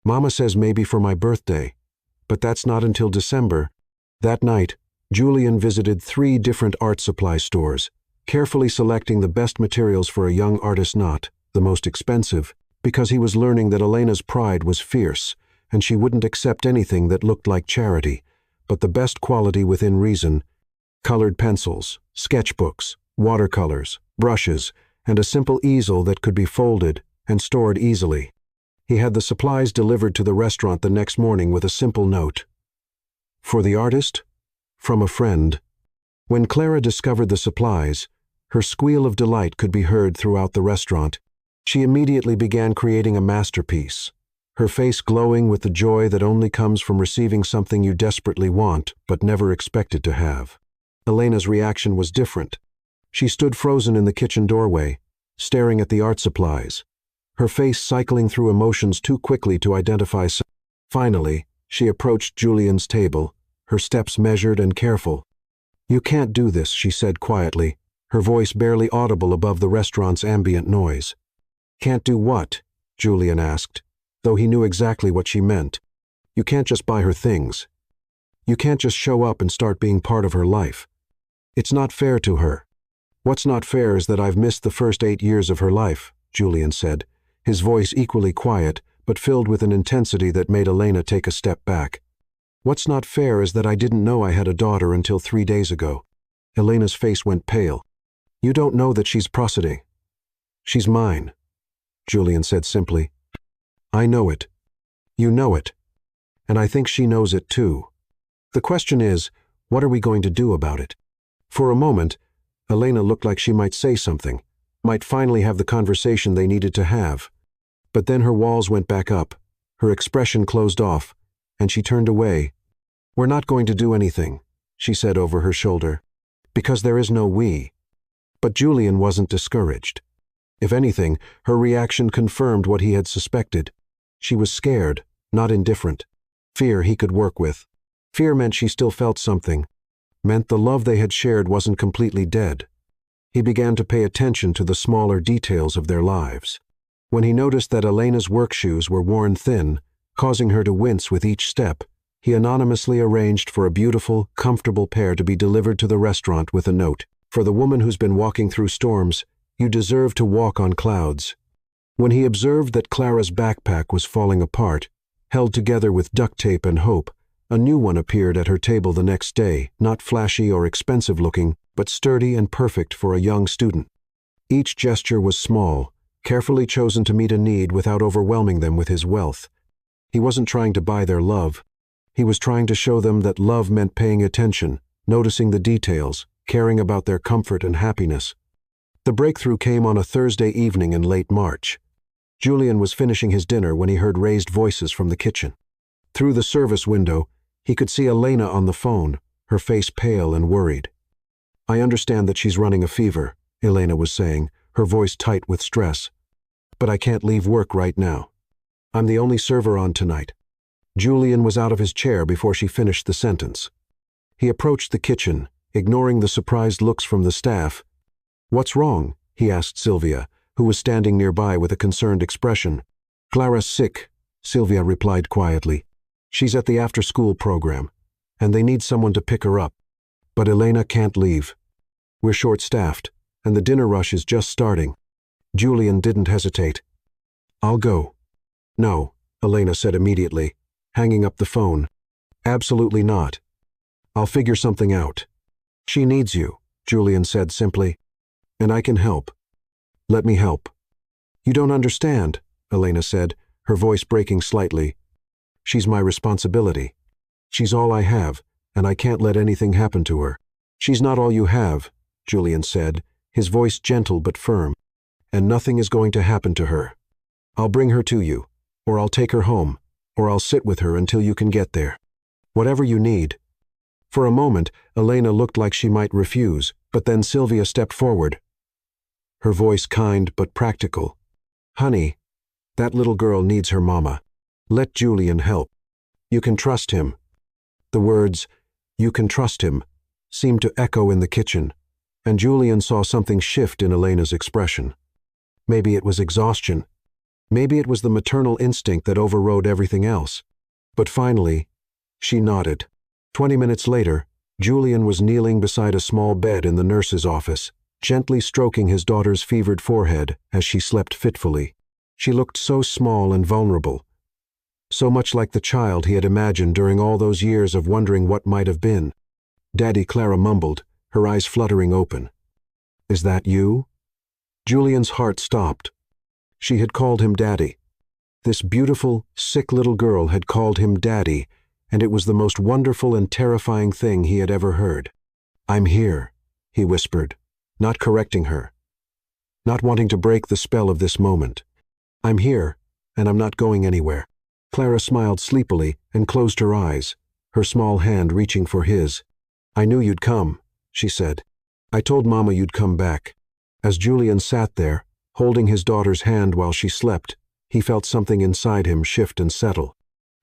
Mama says maybe for my birthday, but that's not until December." That night, Julian visited 3 different art supply stores, carefully selecting the best materials for a young artist, not the most expensive, because he was learning that Elena's pride was fierce, and she wouldn't accept anything that looked like charity, but the best quality within reason: colored pencils, sketchbooks, watercolors, brushes, and a simple easel that could be folded and stored easily. He had the supplies delivered to the restaurant the next morning with a simple note. "For the artist, from a friend." When Clara discovered the supplies, her squeal of delight could be heard throughout the restaurant. She immediately began creating a masterpiece, her face glowing with the joy that only comes from receiving something you desperately want but never expected to have. Elena's reaction was different. She stood frozen in the kitchen doorway, staring at the art supplies, her face cycling through emotions too quickly to identify. Finally, she approached Julian's table, her steps measured and careful. "You can't do this," she said quietly, her voice barely audible above the restaurant's ambient noise. "Can't do what?" Julian asked, though he knew exactly what she meant. "You can't just buy her things. You can't just show up and start being part of her life. It's not fair to her." "What's not fair is that I've missed the first 8 years of her life," Julian said, his voice equally quiet but filled with an intensity that made Elena take a step back. "What's not fair is that I didn't know I had a daughter until 3 days ago." Elena's face went pale. "You don't know that she's proceeding. She's mine," Julian said simply. "I know it. You know it. And I think she knows it too. The question is, what are we going to do about it?" For a moment, Elena looked like she might say something, might finally have the conversation they needed to have. But then her walls went back up, her expression closed off, and she turned away. "We're not going to do anything," she said over her shoulder, "because there is no we." But Julian wasn't discouraged. If anything, her reaction confirmed what he had suspected. She was scared, not indifferent. Fear he could work with. Fear meant she still felt something, meant the love they had shared wasn't completely dead. He began to pay attention to the smaller details of their lives. When he noticed that Elena's work shoes were worn thin, causing her to wince with each step, he anonymously arranged for a beautiful, comfortable pair to be delivered to the restaurant with a note: "For the woman who's been walking through storms, you deserve to walk on clouds." When he observed that Clara's backpack was falling apart, held together with duct tape and hope, a new one appeared at her table the next day, not flashy or expensive looking, but sturdy and perfect for a young student. Each gesture was small, carefully chosen to meet a need without overwhelming them with his wealth. He wasn't trying to buy their love. He was trying to show them that love meant paying attention, noticing the details, caring about their comfort and happiness. The breakthrough came on a Thursday evening in late March. Julian was finishing his dinner when he heard raised voices from the kitchen. Through the service window, he could see Elena on the phone, her face pale and worried. "I understand that she's running a fever," Elena was saying, her voice tight with stress. "But I can't leave work right now. I'm the only server on tonight." Julian was out of his chair before she finished the sentence. He approached the kitchen, ignoring the surprised looks from the staff. "What's wrong?" he asked Sylvia, who was standing nearby with a concerned expression. "Clara's sick," Sylvia replied quietly. "She's at the after-school program, and they need someone to pick her up. But Elena can't leave. We're short-staffed, and the dinner rush is just starting." Julian didn't hesitate. "I'll go." "No," Elena said immediately, hanging up the phone. "Absolutely not. I'll figure something out." "She needs you," Julian said simply. "And I can help. Let me help." "You don't understand," Elena said, her voice breaking slightly. "She's my responsibility. She's all I have, and I can't let anything happen to her." "She's not all you have," Julian said, his voice gentle but firm. "And nothing is going to happen to her. I'll bring her to you, or I'll take her home, or I'll sit with her until you can get there. Whatever you need." For a moment, Elena looked like she might refuse, but then Sylvia stepped forward. Her voice kind but practical. "Honey, That little girl needs her mama. Let Julian help. You can trust him." The words, "You can trust him," seemed to echo in the kitchen, and Julian saw something shift in Elena's expression. Maybe it was exhaustion. Maybe it was the maternal instinct that overrode everything else. But finally, she nodded. 20 minutes later, Julian was kneeling beside a small bed in the nurse's office, gently stroking his daughter's fevered forehead as she slept fitfully. She looked so small and vulnerable, so much like the child he had imagined during all those years of wondering what might have been. "Daddy," Clara mumbled, her eyes fluttering open. "Is that you?" Julian's heart stopped. She had called him Daddy. This beautiful, sick little girl had called him Daddy, and it was the most wonderful and terrifying thing he had ever heard. "I'm here," he whispered, not correcting her, not wanting to break the spell of this moment. "I'm here, and I'm not going anywhere." Clara smiled sleepily and closed her eyes, her small hand reaching for his. "I knew you'd come," she said. "I told Mama you'd come back." As Julian sat there, holding his daughter's hand while she slept, he felt something inside him shift and settle.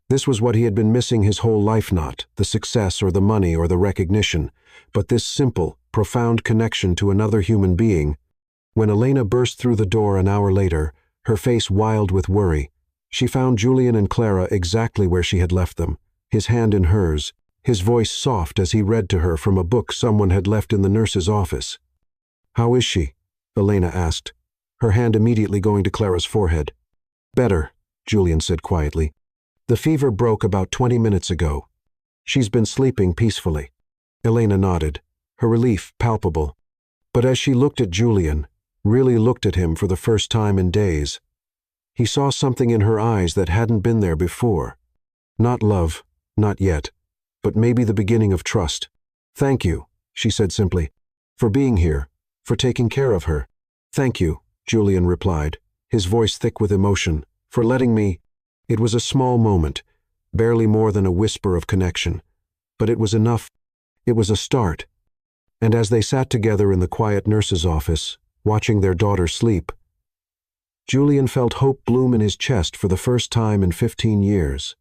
This was what he had been missing his whole life, not the success or the money or the recognition, but this simple, profound connection to another human being. When Elena burst through the door an hour later, her face wild with worry, she found Julian and Clara exactly where she had left them, his hand in hers, his voice soft as he read to her from a book someone had left in the nurse's office. "How is she?" Elena asked, her hand immediately going to Clara's forehead. "Better," Julian said quietly. "The fever broke about 20 minutes ago. She's been sleeping peacefully." Elena nodded, her relief palpable. But as she looked at Julian, really looked at him for the first time in days, he saw something in her eyes that hadn't been there before. Not love, not yet, but maybe the beginning of trust. "Thank you," she said simply, "for being here, for taking care of her." "Thank you," Julian replied, his voice thick with emotion, "for letting me—" It was a small moment, barely more than a whisper of connection, but it was enough. It was a start. And as they sat together in the quiet nurse's office, watching their daughter sleep, Julian felt hope bloom in his chest for the first time in 15 years.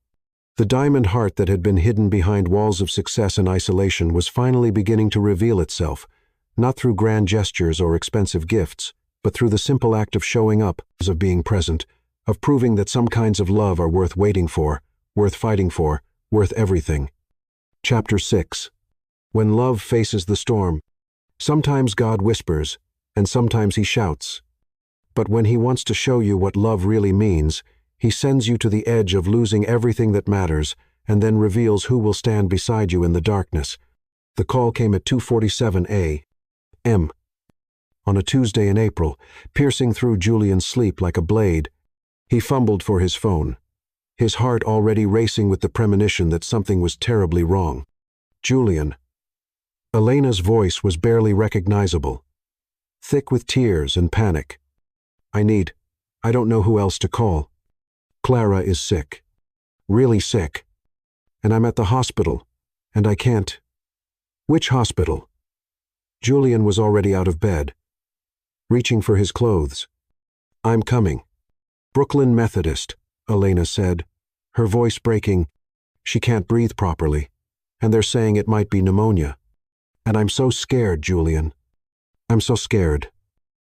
The diamond heart that had been hidden behind walls of success and isolation was finally beginning to reveal itself, not through grand gestures or expensive gifts, but through the simple act of showing up, of being present, of proving that some kinds of love are worth waiting for, worth fighting for, worth everything. Chapter 6. When love faces the storm. Sometimes God whispers, and sometimes he shouts. But when he wants to show you what love really means, he sends you to the edge of losing everything that matters, and then reveals who will stand beside you in the darkness. The call came at 2:47 a.m. on a Tuesday in April, piercing through Julian's sleep like a blade. He fumbled for his phone, his heart already racing with the premonition that something was terribly wrong. "Julian." Elena's voice was barely recognizable, thick with tears and panic. I don't know who else to call. Clara is sick. Really sick. And I'm at the hospital, and I can't." "Which hospital?" Julian was already out of bed, reaching for his clothes. "I'm coming." "Brooklyn Methodist," Elena said, her voice breaking. "She can't breathe properly, and they're saying it might be pneumonia. And I'm so scared, Julian. I'm so scared."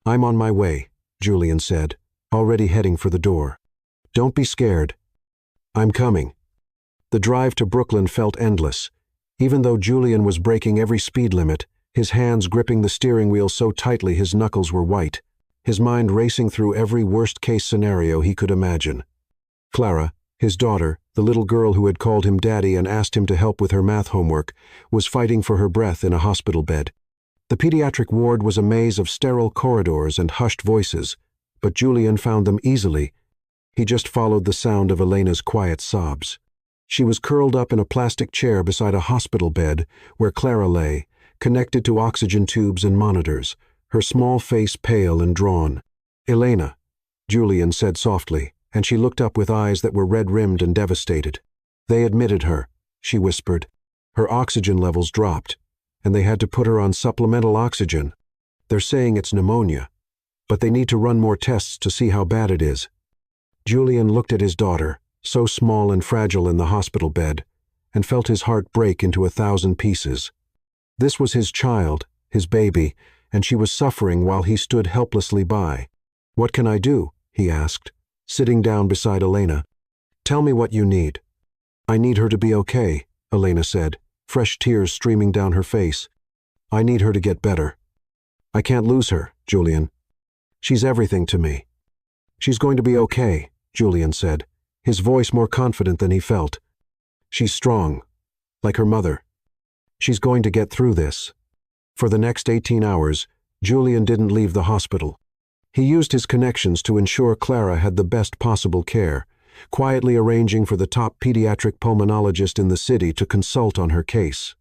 "I'm on my way," Julian said, already heading for the door. "Don't be scared. I'm coming." The drive to Brooklyn felt endless. Even though Julian was breaking every speed limit, his hands gripping the steering wheel so tightly his knuckles were white, his mind racing through every worst-case scenario he could imagine. Clara, his daughter, the little girl who had called him Daddy and asked him to help with her math homework, was fighting for her breath in a hospital bed. The pediatric ward was a maze of sterile corridors and hushed voices, but Julian found them easily. He just followed the sound of Elena's quiet sobs. She was curled up in a plastic chair beside a hospital bed where Clara lay, connected to oxygen tubes and monitors, her small face pale and drawn. "Elena," Julian said softly, and she looked up with eyes that were red-rimmed and devastated. "They admitted her," she whispered. "Her oxygen levels dropped, and they had to put her on supplemental oxygen. They're saying it's pneumonia, but they need to run more tests to see how bad it is." Julian looked at his daughter, so small and fragile in the hospital bed, and felt his heart break into 1,000 pieces. This was his child, his baby, and she was suffering while he stood helplessly by. "What can I do?" he asked, sitting down beside Elena. "Tell me what you need." "I need her to be okay," Elena said, fresh tears streaming down her face. "I need her to get better. I can't lose her, Julian. She's everything to me." "She's going to be okay," Julian said, his voice more confident than he felt. "She's strong, like her mother. She's going to get through this." For the next 18 hours, Julian didn't leave the hospital. He used his connections to ensure Clara had the best possible care, quietly arranging for the top pediatric pulmonologist in the city to consult on her case.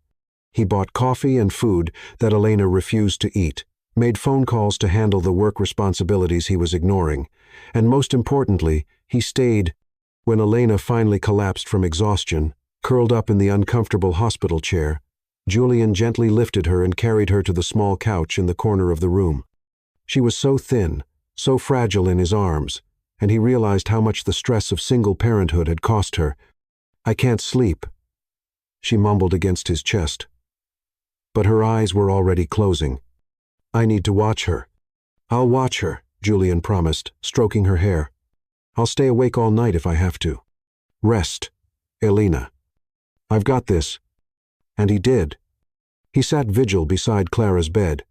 He bought coffee and food that Elena refused to eat, made phone calls to handle the work responsibilities he was ignoring, and most importantly, he stayed. When Elena finally collapsed from exhaustion, curled up in the uncomfortable hospital chair, Julian gently lifted her and carried her to the small couch in the corner of the room. She was so thin, so fragile in his arms, and he realized how much the stress of single parenthood had cost her. "I can't sleep," she mumbled against his chest. But her eyes were already closing. "I need to watch her." "I'll watch her," Julian promised, stroking her hair. "I'll stay awake all night if I have to." "Rest, Elena. I've got this." And he did. He sat vigil beside Clara's bed,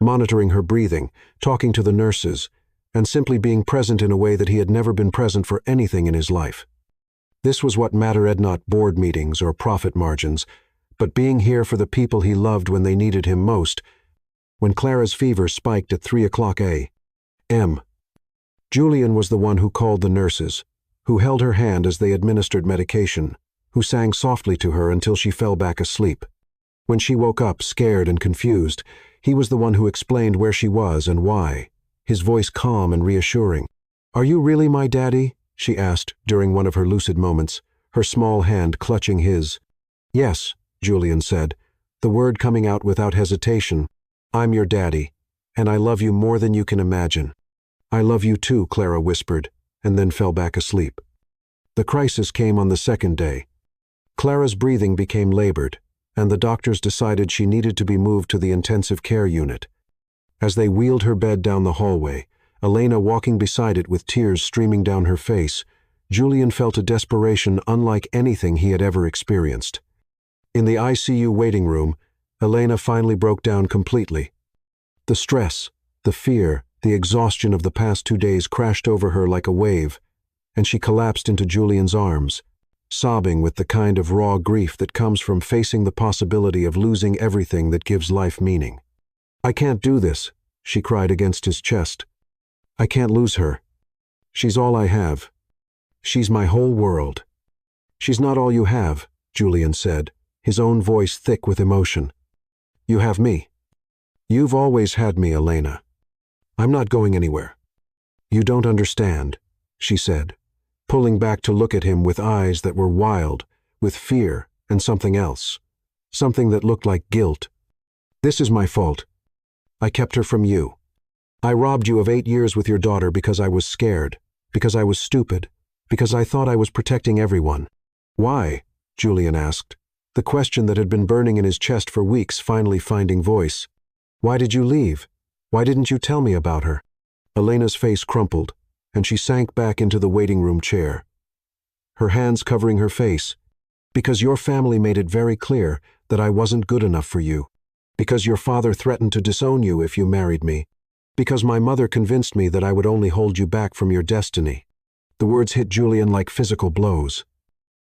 monitoring her breathing, talking to the nurses, and simply being present in a way that he had never been present for anything in his life. This was what mattered, not board meetings or profit margins, but being here for the people he loved when they needed him most. When Clara's fever spiked at 3 a.m., Julian was the one who called the nurses, who held her hand as they administered medication, who sang softly to her until she fell back asleep. When she woke up, scared and confused, he was the one who explained where she was and why, his voice calm and reassuring. "Are you really my daddy?" she asked during one of her lucid moments, her small hand clutching his. "Yes," Julian said, the word coming out without hesitation. "I'm your daddy, and I love you more than you can imagine." "I love you too," Clara whispered, and then fell back asleep. The crisis came on the second day. Clara's breathing became labored, and the doctors decided she needed to be moved to the intensive care unit. As they wheeled her bed down the hallway, Elena walking beside it with tears streaming down her face, Julian felt a desperation unlike anything he had ever experienced. In the ICU waiting room, Elena finally broke down completely. The stress, the fear, the exhaustion of the past 2 days crashed over her like a wave, and she collapsed into Julian's arms, sobbing with the kind of raw grief that comes from facing the possibility of losing everything that gives life meaning. "I can't do this," she cried against his chest. "I can't lose her. She's all I have. She's my whole world." "She's not all you have," Julian said, his own voice thick with emotion. "You have me. You've always had me, Elena. I'm not going anywhere." "You don't understand," she said, pulling back to look at him with eyes that were wild, with fear and something else, something that looked like guilt. "This is my fault. I kept her from you. I robbed you of 8 years with your daughter because I was scared, because I was stupid, because I thought I was protecting everyone." "Why?" Julian asked, the question that had been burning in his chest for weeks finally finding voice. "Why did you leave? Why didn't you tell me about her?" Elena's face crumpled, and she sank back into the waiting room chair, her hands covering her face. "Because your family made it very clear that I wasn't good enough for you. Because your father threatened to disown you if you married me. Because my mother convinced me that I would only hold you back from your destiny." The words hit Julian like physical blows.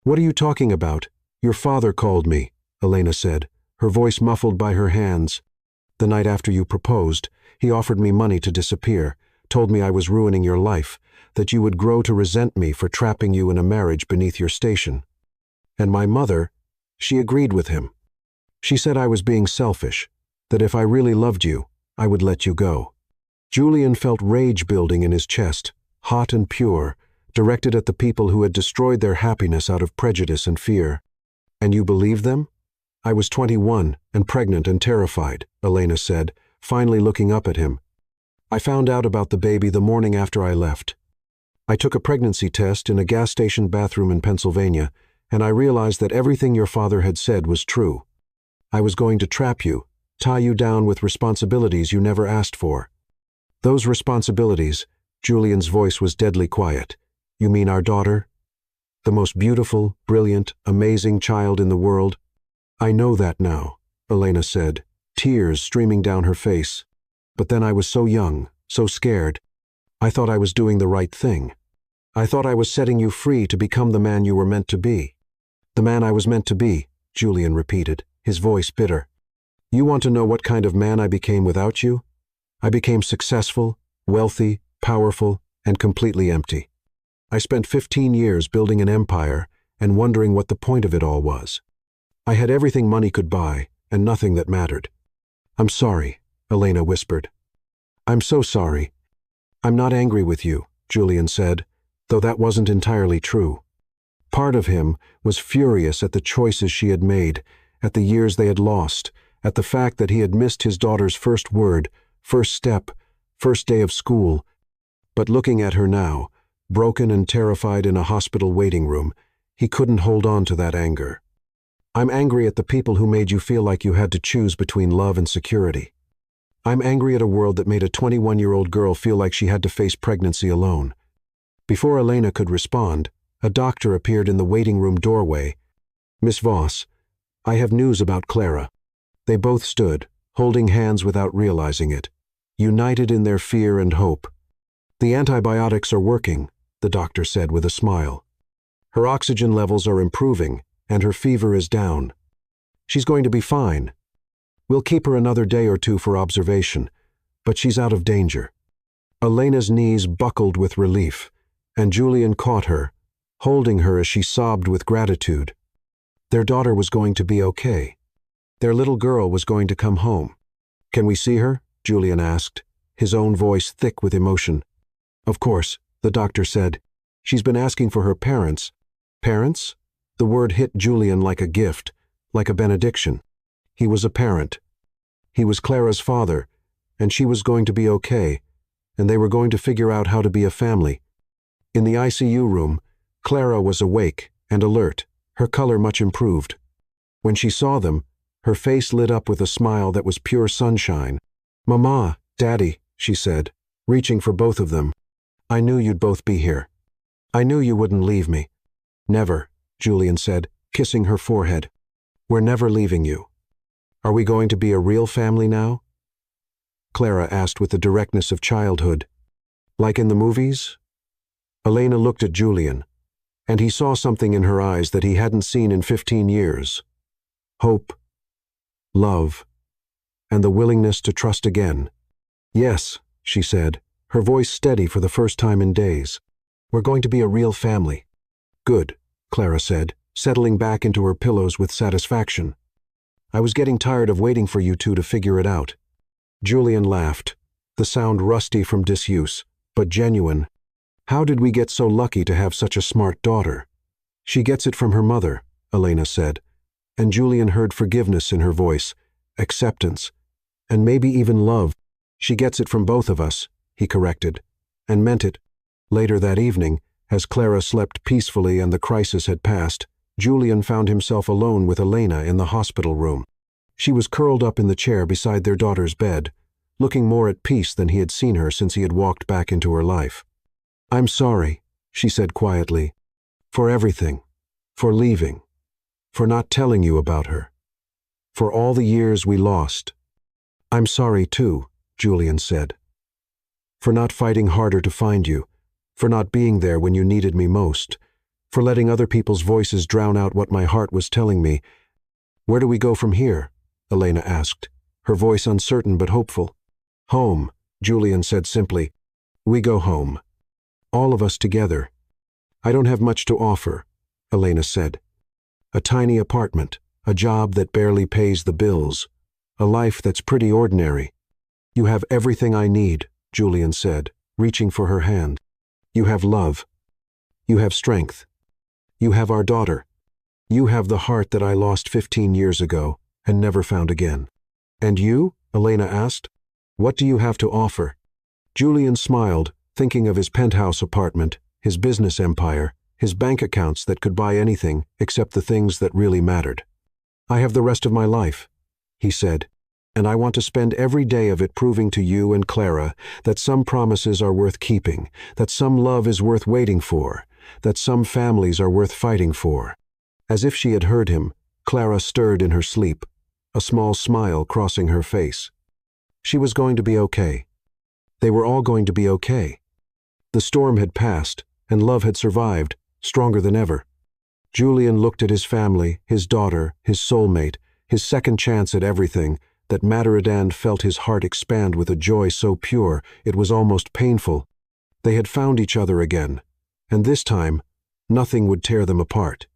"What are you talking about? Your father called me," Elena said, her voice muffled by her hands. "The night after you proposed, he offered me money to disappear, told me I was ruining your life, that you would grow to resent me for trapping you in a marriage beneath your station. And my mother, she agreed with him. She said I was being selfish, that if I really loved you, I would let you go." Julian felt rage building in his chest, hot and pure, directed at the people who had destroyed their happiness out of prejudice and fear. "And you believed them?" "I was 21 and pregnant and terrified," Elena said, finally looking up at him. "I found out about the baby the morning after I left. I took a pregnancy test in a gas station bathroom in Pennsylvania, and I realized that everything your father had said was true. I was going to trap you, tie you down with responsibilities you never asked for. Those responsibilities, Julian's voice was deadly quiet. You mean our daughter? The most beautiful, brilliant, amazing child in the world? I know that now, Elena said, tears streaming down her face. But then I was so young, so scared. I thought I was doing the right thing. I thought I was setting you free to become the man you were meant to be. The man I was meant to be, Julian repeated, his voice bitter. You want to know what kind of man I became without you? I became successful, wealthy, powerful, and completely empty. I spent 15 years building an empire and wondering what the point of it all was. I had everything money could buy and nothing that mattered. I'm sorry, Elena whispered. I'm so sorry. I'm not angry with you, Julian said, though that wasn't entirely true. Part of him was furious at the choices she had made, at the years they had lost, at the fact that he had missed his daughter's first word, first step, first day of school. But looking at her now, broken and terrified in a hospital waiting room, he couldn't hold on to that anger. I'm angry at the people who made you feel like you had to choose between love and security. I'm angry at a world that made a 21-year-old girl feel like she had to face pregnancy alone. Before Elena could respond, a doctor appeared in the waiting room doorway. Miss Voss, I have news about Clara. They both stood, holding hands without realizing it, united in their fear and hope. The antibiotics are working, the doctor said with a smile. Her oxygen levels are improving, and her fever is down. She's going to be fine. We'll keep her another day or two for observation, but she's out of danger. Elena's knees buckled with relief, and Julian caught her, holding her as she sobbed with gratitude. Their daughter was going to be okay. Their little girl was going to come home. Can we see her? Julian asked, his own voice thick with emotion. Of course, the doctor said. She's been asking for her parents. Parents? The word hit Julian like a gift, like a benediction. He was a parent. He was Clara's father, and she was going to be okay, and they were going to figure out how to be a family. In the ICU room, Clara was awake and alert, her color much improved. When she saw them, her face lit up with a smile that was pure sunshine. Mama, Daddy, she said, reaching for both of them. I knew you'd both be here. I knew you wouldn't leave me. Never, Julian said, kissing her forehead. We're never leaving you. Are we going to be a real family now? Clara asked with the directness of childhood. Like in the movies? Elena looked at Julian, and he saw something in her eyes that he hadn't seen in 15 years. Hope, love, and the willingness to trust again. Yes, she said, her voice steady for the first time in days. We're going to be a real family. Good, Clara said, settling back into her pillows with satisfaction. I was getting tired of waiting for you two to figure it out. Julian laughed, the sound rusty from disuse, but genuine. How did we get so lucky to have such a smart daughter? She gets it from her mother, Elena said, and Julian heard forgiveness in her voice, acceptance, and maybe even love. She gets it from both of us, he corrected, and meant it. Later that evening, as Clara slept peacefully and the crisis had passed, Julian found himself alone with Elena in the hospital room. She was curled up in the chair beside their daughter's bed, looking more at peace than he had seen her since he had walked back into her life. I'm sorry, she said quietly, for everything, for leaving, for not telling you about her, for all the years we lost. I'm sorry too, Julian said, for not fighting harder to find you, for not being there when you needed me most, for letting other people's voices drown out what my heart was telling me. Where do we go from here? Elena asked, her voice uncertain but hopeful. Home, Julian said simply. We go home. All of us together. I don't have much to offer, Elena said. A tiny apartment, a job that barely pays the bills, a life that's pretty ordinary. You have everything I need, Julian said, reaching for her hand. You have love. You have strength. You have our daughter. You have the heart that I lost 15 years ago and never found again. And you? Elena asked. What do you have to offer? Julian smiled, thinking of his penthouse apartment, his business empire, his bank accounts that could buy anything except the things that really mattered. "I have the rest of my life," he said, "and I want to spend every day of it proving to you and Clara that some promises are worth keeping, that some love is worth waiting for, that some families are worth fighting for." As if she had heard him, Clara stirred in her sleep, a small smile crossing her face. She was going to be okay. They were all going to be okay. The storm had passed, and love had survived, stronger than ever. Julian looked at his family, his daughter, his soulmate, his second chance at everything, that mattered, and felt his heart expand with a joy so pure it was almost painful. They had found each other again, and this time, nothing would tear them apart.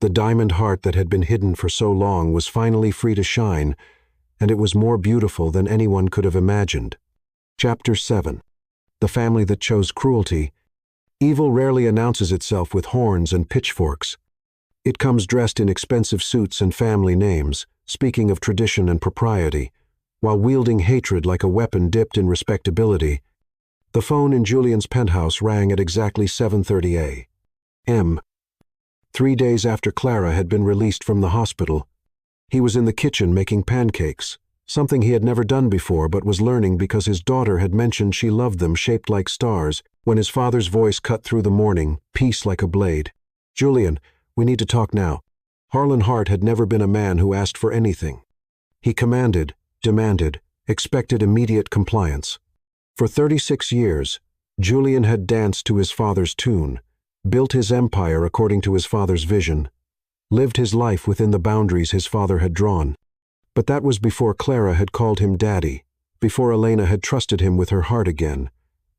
The diamond heart that had been hidden for so long was finally free to shine, and it was more beautiful than anyone could have imagined. Chapter 7. The Family That Chose Cruelty. Evil rarely announces itself with horns and pitchforks. It comes dressed in expensive suits and family names, speaking of tradition and propriety, while wielding hatred like a weapon dipped in respectability. The phone in Julian's penthouse rang at exactly 7:30 a.m. 3 days after Clara had been released from the hospital. He was in the kitchen making pancakes, something he had never done before but was learning because his daughter had mentioned she loved them shaped like stars, when his father's voice cut through the morning, peace like a blade. "Julian, we need to talk now." Harlan Hart had never been a man who asked for anything. He commanded, demanded, expected immediate compliance. For 36 years, Julian had danced to his father's tune, built his empire according to his father's vision, lived his life within the boundaries his father had drawn. But that was before Clara had called him daddy, before Elena had trusted him with her heart again,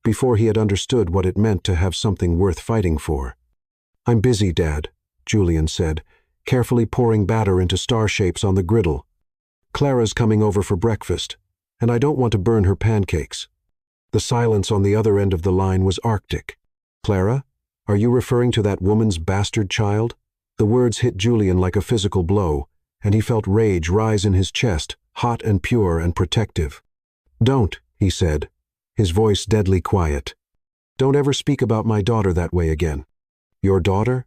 before he had understood what it meant to have something worth fighting for. "I'm busy, Dad," Julian said, carefully pouring batter into star shapes on the griddle. "Clara's coming over for breakfast, and I don't want to burn her pancakes." The silence on the other end of the line was arctic. "Clara? Are you referring to that woman's bastard child?" The words hit Julian like a physical blow, and he felt rage rise in his chest, hot and pure and protective. "Don't," he said, his voice deadly quiet. "Don't ever speak about my daughter that way again." "Your daughter?"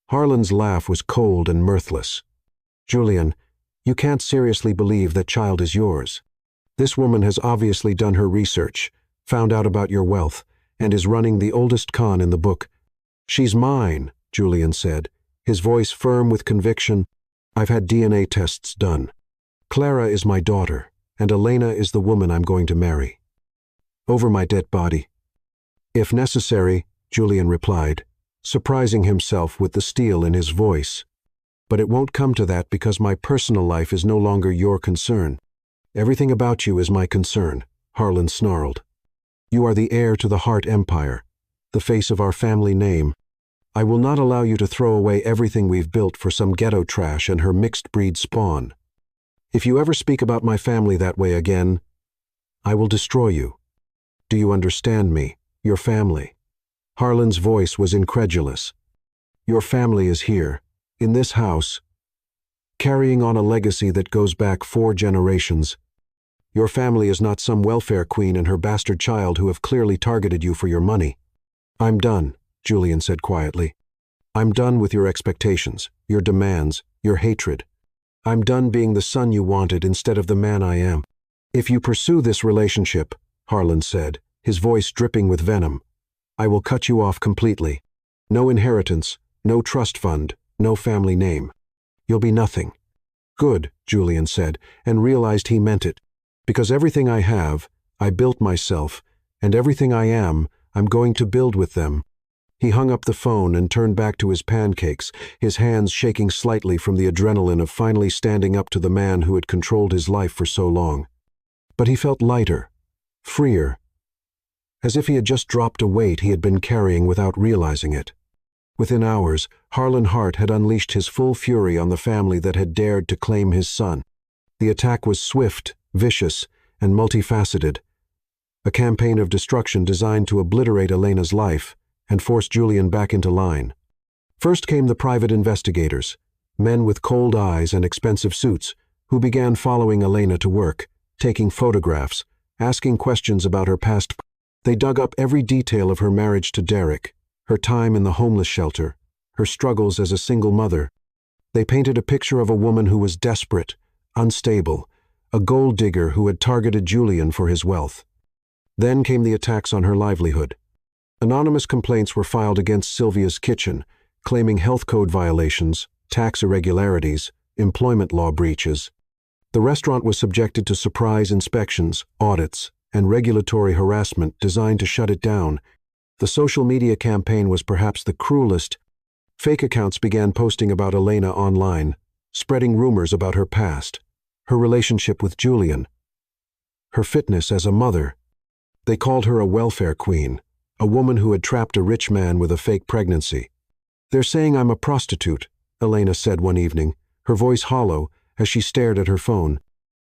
Harlan's laugh was cold and mirthless. "Julian, you can't seriously believe that child is yours. This woman has obviously done her research, found out about your wealth, and is running the oldest con in the book." "She's mine," Julian said, his voice firm with conviction. "I've had DNA tests done. Clara is my daughter, and Elena is the woman I'm going to marry. Over my dead body." "If necessary," Julian replied, surprising himself with the steel in his voice. "But it won't come to that because my personal life is no longer your concern." "Everything about you is my concern," Harlan snarled. "You are the heir to the Hart Empire, the face of our family name. I will not allow you to throw away everything we've built for some ghetto trash and her mixed-breed spawn. If you ever speak about my family that way again, I will destroy you. Do you understand me, your family?" Harlan's voice was incredulous. "Your family is here, in this house, carrying on a legacy that goes back 4 generations. Your family is not some welfare queen and her bastard child who have clearly targeted you for your money." "I'm done," Julian said quietly. "I'm done with your expectations, your demands, your hatred. I'm done being the son you wanted instead of the man I am. If you pursue this relationship," Harlan said, his voice dripping with venom, "I will cut you off completely. No inheritance, no trust fund, no family name. You'll be nothing." "Good," Julian said, and realized he meant it. "Because everything I have, I built myself, and everything I am, I'm going to build with them." He hung up the phone and turned back to his pancakes, his hands shaking slightly from the adrenaline of finally standing up to the man who had controlled his life for so long. But he felt lighter, freer, as if he had just dropped a weight he had been carrying without realizing it. Within hours, Harlan Hart had unleashed his full fury on the family that had dared to claim his son. The attack was swift, vicious, and multifaceted. A campaign of destruction designed to obliterate Elena's life and force Julian back into line. First came the private investigators, men with cold eyes and expensive suits, who began following Elena to work, taking photographs, asking questions about her past. They dug up every detail of her marriage to Derek, her time in the homeless shelter, her struggles as a single mother. They painted a picture of a woman who was desperate, unstable, a gold digger who had targeted Julian for his wealth. Then came the attacks on her livelihood. Anonymous complaints were filed against Sylvia's kitchen, claiming health code violations, tax irregularities, employment law breaches. The restaurant was subjected to surprise inspections, audits, and regulatory harassment designed to shut it down. The social media campaign was perhaps the cruelest. Fake accounts began posting about Elena online, spreading rumors about her past, her relationship with Julian, her fitness as a mother. They called her a welfare queen, a woman who had trapped a rich man with a fake pregnancy. "They're saying I'm a prostitute," Elena said one evening, her voice hollow as she stared at her phone.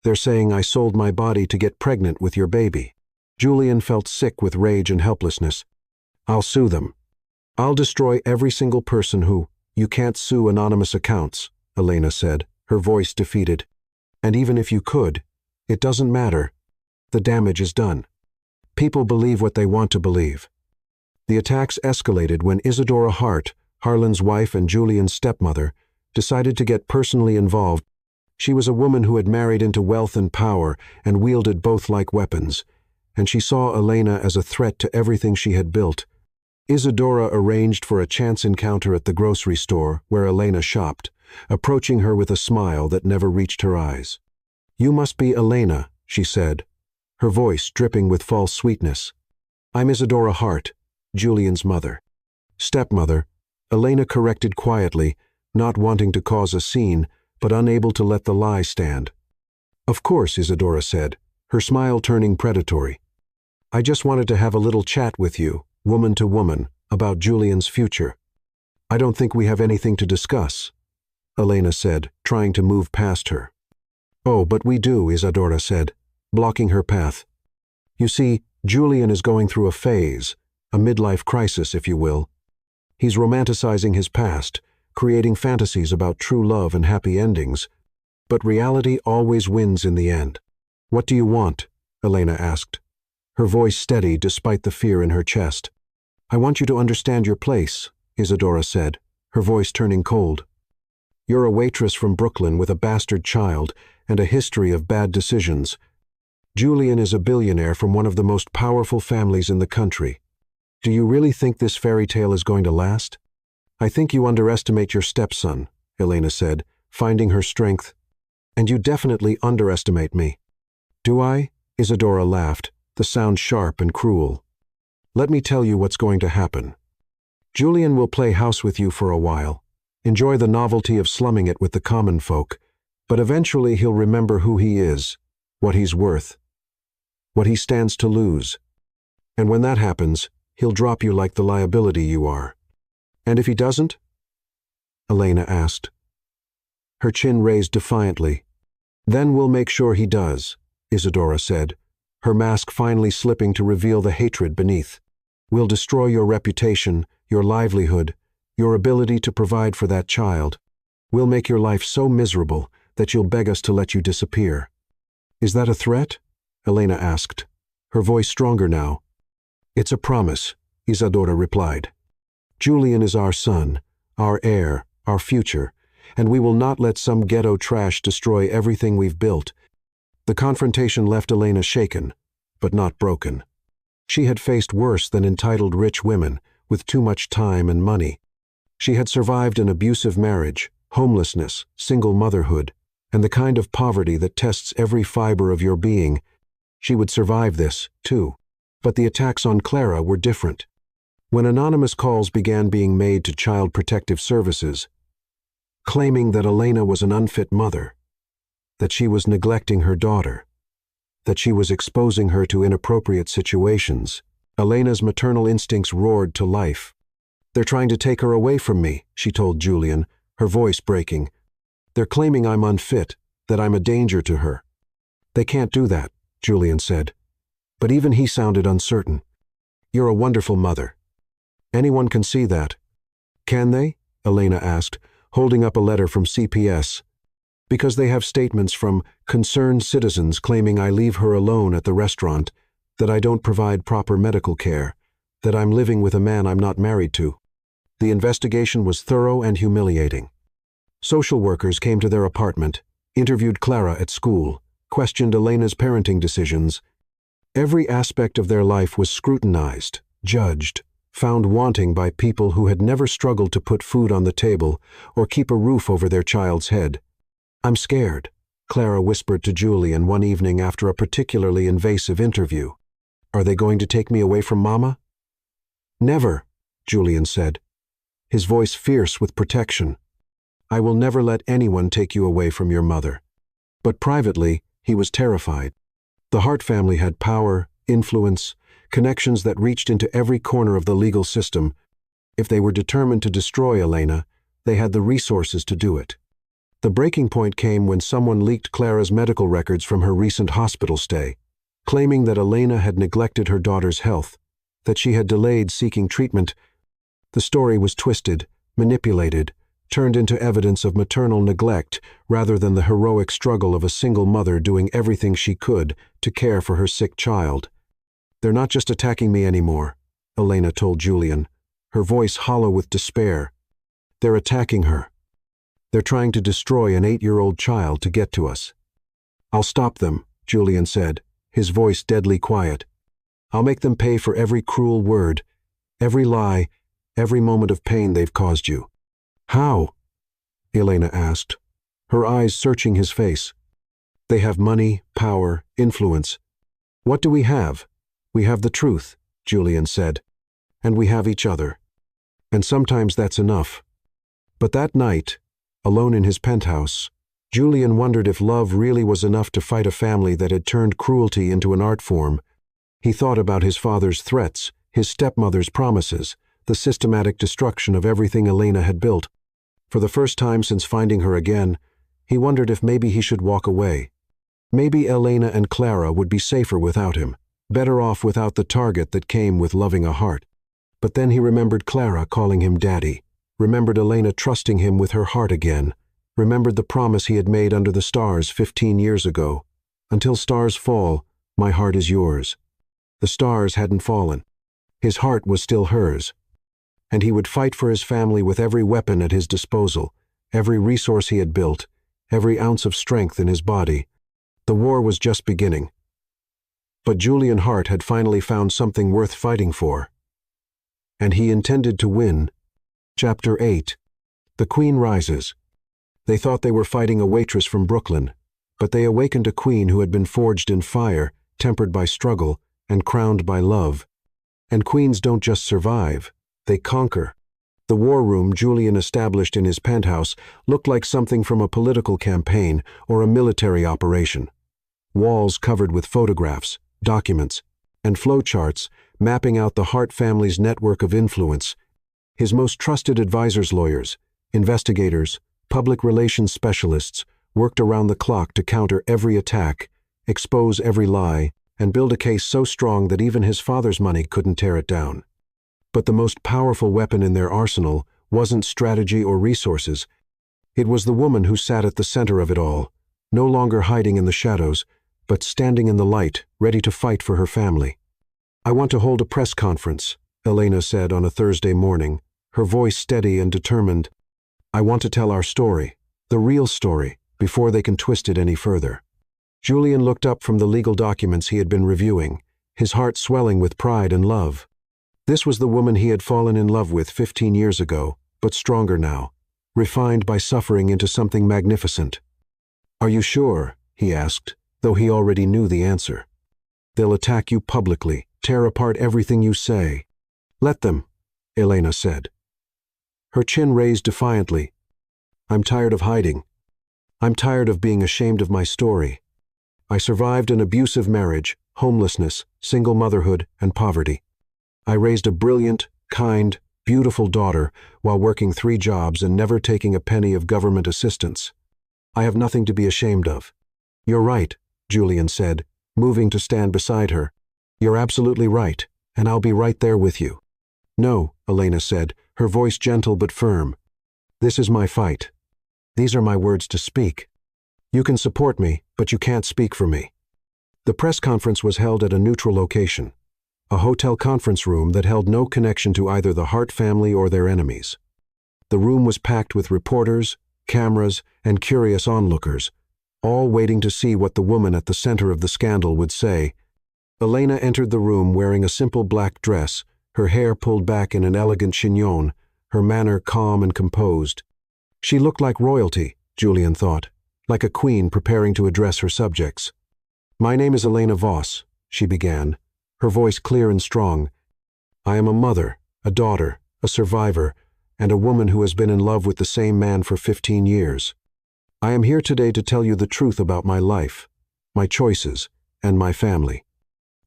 "They're saying I sold my body to get pregnant with your baby." Julian felt sick with rage and helplessness. "I'll sue them. I'll destroy every single person who—" "You can't sue anonymous accounts," Elena said, her voice defeated. "And even if you could, it doesn't matter. The damage is done. People believe what they want to believe." The attacks escalated when Isadora Hart, Harlan's wife and Julian's stepmother, decided to get personally involved. She was a woman who had married into wealth and power and wielded both like weapons, and she saw Elena as a threat to everything she had built. Isadora arranged for a chance encounter at the grocery store where Elena shopped, approaching her with a smile that never reached her eyes. "You must be Elena," she said, her voice dripping with false sweetness. "I'm Isadora Hart, Julian's mother." "Stepmother," Elena corrected quietly, not wanting to cause a scene, but unable to let the lie stand. "Of course," Isadora said, her smile turning predatory. "I just wanted to have a little chat with you, woman to woman, about Julian's future." "I don't think we have anything to discuss," Elena said, trying to move past her. "Oh, but we do," Isadora said, blocking her path. "You see, Julian is going through a phase, a midlife crisis, if you will. He's romanticizing his past, creating fantasies about true love and happy endings. But reality always wins in the end." "What do you want?" Elena asked, her voice steady despite the fear in her chest. "I want you to understand your place," Isadora said, her voice turning cold. "You're a waitress from Brooklyn with a bastard child and a history of bad decisions. Julian is a billionaire from one of the most powerful families in the country. Do you really think this fairy tale is going to last?" "I think you underestimate your stepson," Elena said, finding her strength. "And you definitely underestimate me." "Do I?" Isadora laughed, the sound sharp and cruel. "Let me tell you what's going to happen. Julian will play house with you for a while, enjoy the novelty of slumming it with the common folk, but eventually he'll remember who he is, what he's worth, what he stands to lose. And when that happens, he'll drop you like the liability you are." "And if he doesn't?" Elena asked, her chin raised defiantly. "Then we'll make sure he does," Isadora said, her mask finally slipping to reveal the hatred beneath. "We'll destroy your reputation, your livelihood, your ability to provide for that child. We'll make your life so miserable that you'll beg us to let you disappear." "Is that a threat?" Elena asked, her voice stronger now. "It's a promise," Isadora replied. "Julian is our son, our heir, our future, and we will not let some ghetto trash destroy everything we've built." The confrontation left Elena shaken, but not broken. She had faced worse than entitled rich women with too much time and money. She had survived an abusive marriage, homelessness, single motherhood, and the kind of poverty that tests every fiber of your being. She would survive this, too. But the attacks on Clara were different. When anonymous calls began being made to Child Protective Services, claiming that Elena was an unfit mother, that she was neglecting her daughter, that she was exposing her to inappropriate situations, Elena's maternal instincts roared to life. "They're trying to take her away from me," she told Julian, her voice breaking. "They're claiming I'm unfit, that I'm a danger to her." "They can't do that," Julian said. But even he sounded uncertain. "You're a wonderful mother. Anyone can see that." "Can they?" Elena asked, holding up a letter from CPS. "Because they have statements from concerned citizens claiming I leave her alone at the restaurant, that I don't provide proper medical care, that I'm living with a man I'm not married to. The investigation was thorough and humiliating. Social workers came to their apartment, interviewed Clara at school, questioned Elena's parenting decisions. Every aspect of their life was scrutinized, judged, found wanting by people who had never struggled to put food on the table or keep a roof over their child's head. "I'm scared," Clara whispered to Julian one evening after a particularly invasive interview. "Are they going to take me away from Mama?" "Never," Julian said, his voice fierce with protection. "I will never let anyone take you away from your mother." But privately, he was terrified. The Hart family had power, influence, connections that reached into every corner of the legal system. If they were determined to destroy Elena, they had the resources to do it. The breaking point came when someone leaked Clara's medical records from her recent hospital stay, claiming that Elena had neglected her daughter's health, that she had delayed seeking treatment. The story was twisted, manipulated, turned into evidence of maternal neglect rather than the heroic struggle of a single mother doing everything she could to care for her sick child. "They're not just attacking me anymore," Elena told Julian, her voice hollow with despair. "They're attacking her. They're trying to destroy an 8-year-old child to get to us." "I'll stop them," Julian said, his voice deadly quiet. "I'll make them pay for every cruel word, every lie, every moment of pain they've caused you." "How?" Elena asked, her eyes searching his face. "They have money, power, influence. What do we have? We have the truth," Julian said, "and we have each other. And sometimes that's enough." But that night, alone in his penthouse, Julian wondered if love really was enough to fight a family that had turned cruelty into an art form. He thought about his father's threats, his stepmother's promises, the systematic destruction of everything Elena had built. For the first time since finding her again, he wondered if maybe he should walk away. Maybe Elena and Clara would be safer without him, better off without the target that came with loving a heart. But then he remembered Clara calling him Daddy, remembered Elena trusting him with her heart again, remembered the promise he had made under the stars 15 years ago. "Until stars fall, my heart is yours." The stars hadn't fallen. His heart was still hers. And he would fight for his family with every weapon at his disposal, every resource he had built, every ounce of strength in his body. The war was just beginning. But Julian Hart had finally found something worth fighting for. And he intended to win. Chapter 8. The Queen Rises. They thought they were fighting a waitress from Brooklyn, but they awakened a queen who had been forged in fire, tempered by struggle, and crowned by love. And queens don't just survive, they conquer. The war room Julian established in his penthouse looked like something from a political campaign or a military operation. Walls covered with photographs, documents, and flowcharts mapping out the Hart family's network of influence. His most trusted advisors, lawyers, investigators, public relations specialists worked around the clock to counter every attack, expose every lie, and build a case so strong that even his father's money couldn't tear it down. But the most powerful weapon in their arsenal wasn't strategy or resources. It was the woman who sat at the center of it all, no longer hiding in the shadows, but standing in the light, ready to fight for her family. "I want to hold a press conference," Elena said on a Thursday morning, her voice steady and determined. "I want to tell our story, the real story, before they can twist it any further." Julian looked up from the legal documents he had been reviewing, his heart swelling with pride and love. This was the woman he had fallen in love with 15 years ago, but stronger now, refined by suffering into something magnificent. "Are you sure?" he asked, though he already knew the answer. "They'll attack you publicly, tear apart everything you say." "Let them," Elena said. Her chin raised defiantly. "I'm tired of hiding. I'm tired of being ashamed of my story. I survived an abusive marriage, homelessness, single motherhood, and poverty. I raised a brilliant, kind, beautiful daughter while working 3 jobs and never taking a penny of government assistance. I have nothing to be ashamed of." "You're right," Julian said, moving to stand beside her. "You're absolutely right, and I'll be right there with you." "No," Elena said, her voice gentle but firm. "This is my fight. These are my words to speak. You can support me, but you can't speak for me." The press conference was held at a neutral location, a hotel conference room that held no connection to either the Hart family or their enemies. The room was packed with reporters, cameras, and curious onlookers, all waiting to see what the woman at the center of the scandal would say. Elena entered the room wearing a simple black dress, her hair pulled back in an elegant chignon, her manner calm and composed. She looked like royalty, Julian thought, like a queen preparing to address her subjects. "My name is Elena Voss," she began, her voice clear and strong. "I am a mother, a daughter, a survivor, and a woman who has been in love with the same man for 15 years. I am here today to tell you the truth about my life, my choices, and my family."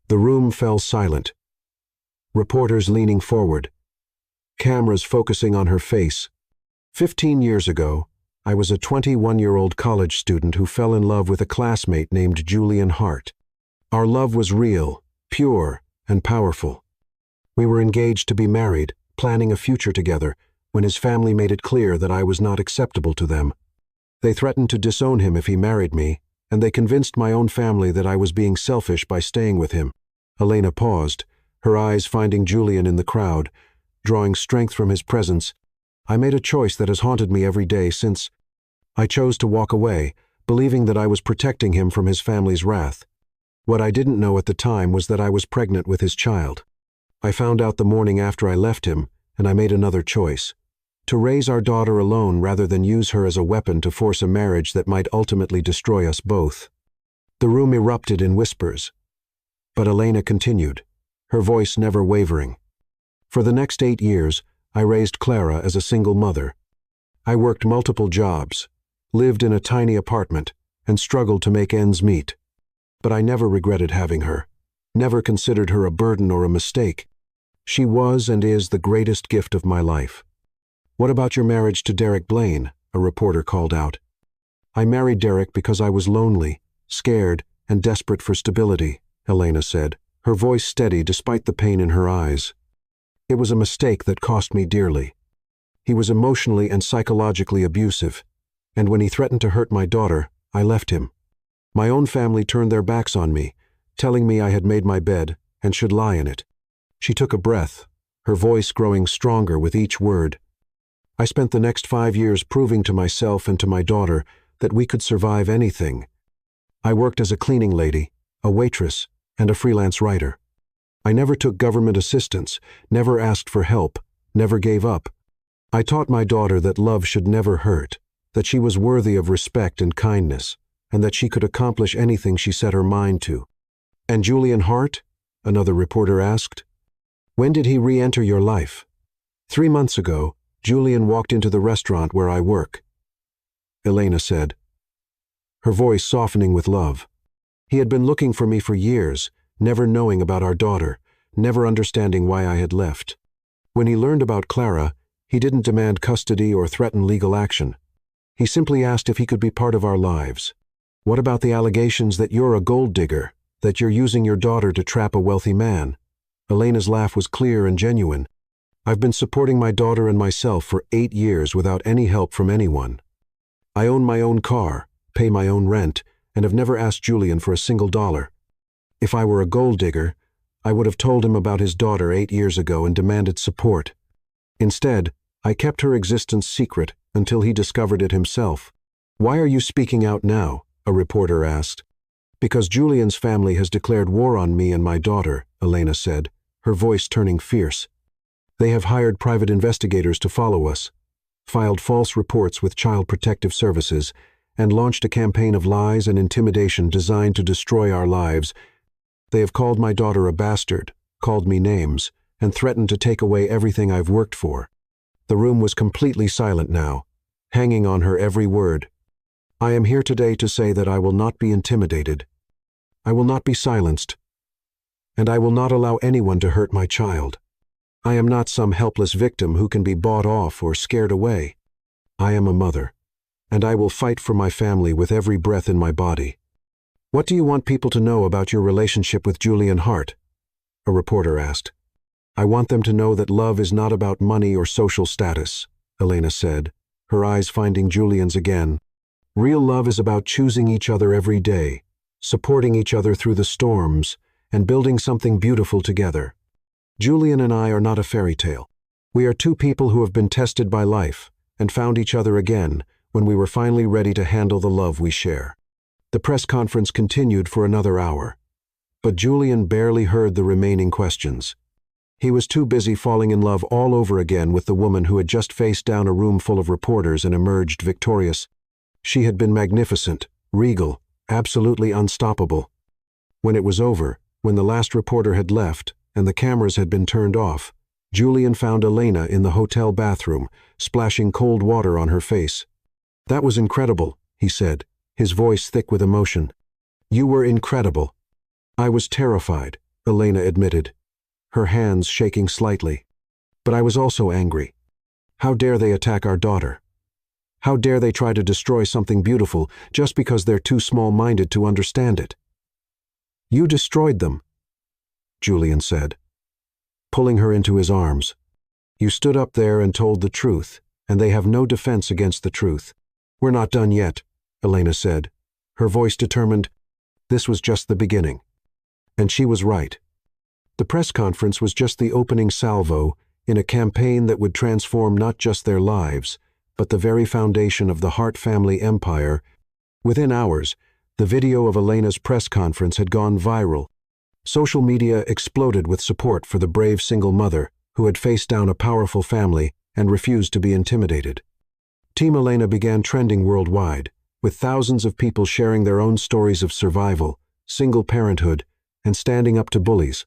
The room fell silent. Reporters leaning forward, cameras focusing on her face. 15 years ago, I was a 21-year-old college student who fell in love with a classmate named Julian Hart. Our love was real, pure, and powerful. We were engaged to be married, planning a future together, when his family made it clear that I was not acceptable to them. They threatened to disown him if he married me, and they convinced my own family that I was being selfish by staying with him. Elena paused, her eyes finding Julian in the crowd, drawing strength from his presence. I made a choice that has haunted me every day since. I chose to walk away, believing that I was protecting him from his family's wrath. What I didn't know at the time was that I was pregnant with his child. I found out the morning after I left him, and I made another choice: to raise our daughter alone rather than use her as a weapon to force a marriage that might ultimately destroy us both. The room erupted in whispers, but Elena continued, her voice never wavering. For the next 8 years, I raised Clara as a single mother. I worked multiple jobs, lived in a tiny apartment, and struggled to make ends meet. But I never regretted having her, never considered her a burden or a mistake. She was and is the greatest gift of my life. "What about your marriage to Derek Blaine?" a reporter called out. "I married Derek because I was lonely, scared, and desperate for stability," Elena said, her voice steady despite the pain in her eyes. "It was a mistake that cost me dearly. He was emotionally and psychologically abusive, and when he threatened to hurt my daughter, I left him. My own family turned their backs on me, telling me I had made my bed and should lie in it." She took a breath, her voice growing stronger with each word. "I spent the next 5 years proving to myself and to my daughter that we could survive anything. I worked as a cleaning lady, a waitress, and a freelance writer. I never took government assistance, never asked for help, never gave up. I taught my daughter that love should never hurt, that she was worthy of respect and kindness, and that she could accomplish anything she set her mind to." "And Julian Hart?" another reporter asked. "When did he re-enter your life?" 3 months ago, Julian walked into the restaurant where I work," Elena said, her voice softening with love. "He had been looking for me for years, never knowing about our daughter, never understanding why I had left. When he learned about Clara, he didn't demand custody or threaten legal action. He simply asked if he could be part of our lives. What about the allegations that you're a gold digger, that you're using your daughter to trap a wealthy man?" Elena's laugh was clear and genuine. "I've been supporting my daughter and myself for 8 years without any help from anyone. I own my own car, pay my own rent, and have never asked Julian for a single dollar. If I were a gold digger, I would have told him about his daughter 8 years ago and demanded support. Instead, I kept her existence secret until he discovered it himself." "Why are you speaking out now?" a reporter asked. "Because Julian's family has declared war on me and my daughter," Elena said, her voice turning fierce. "They have hired private investigators to follow us, filed false reports with Child Protective Services, and launched a campaign of lies and intimidation designed to destroy our lives. They have called my daughter a bastard, called me names, and threatened to take away everything I've worked for." The room was completely silent now, hanging on her every word. "I am here today to say that I will not be intimidated. I will not be silenced. And I will not allow anyone to hurt my child. I am not some helpless victim who can be bought off or scared away. I am a mother, and I will fight for my family with every breath in my body." "What do you want people to know about your relationship with Julian Hart?" a reporter asked. "I want them to know that love is not about money or social status," Elena said, her eyes finding Julian's again. "Real love is about choosing each other every day, supporting each other through the storms, and building something beautiful together. Julian and I are not a fairy tale. We are two people who have been tested by life and found each other again when we were finally ready to handle the love we share. The press conference continued for another hour, but Julian barely heard the remaining questions. He was too busy falling in love all over again with the woman who had just faced down a room full of reporters and emerged victorious. She had been magnificent, regal, absolutely unstoppable. When it was over, when the last reporter had left and the cameras had been turned off, Julian found Elena in the hotel bathroom, splashing cold water on her face. "That was incredible," he said, his voice thick with emotion. "You were incredible." "I was terrified," Elena admitted, her hands shaking slightly. "But I was also angry. How dare they attack our daughter? How dare they try to destroy something beautiful just because they're too small-minded to understand it?" "You destroyed them," Julian said, pulling her into his arms. "You stood up there and told the truth, and they have no defense against the truth." "We're not done yet," Elena said, her voice determined. This was just the beginning. And she was right. The press conference was just the opening salvo in a campaign that would transform not just their lives, but the very foundation of the Hart family empire. Within hours, the video of Elena's press conference had gone viral. Social media exploded with support for the brave single mother who had faced down a powerful family and refused to be intimidated. Team Elena began trending worldwide, with thousands of people sharing their own stories of survival, single parenthood, and standing up to bullies.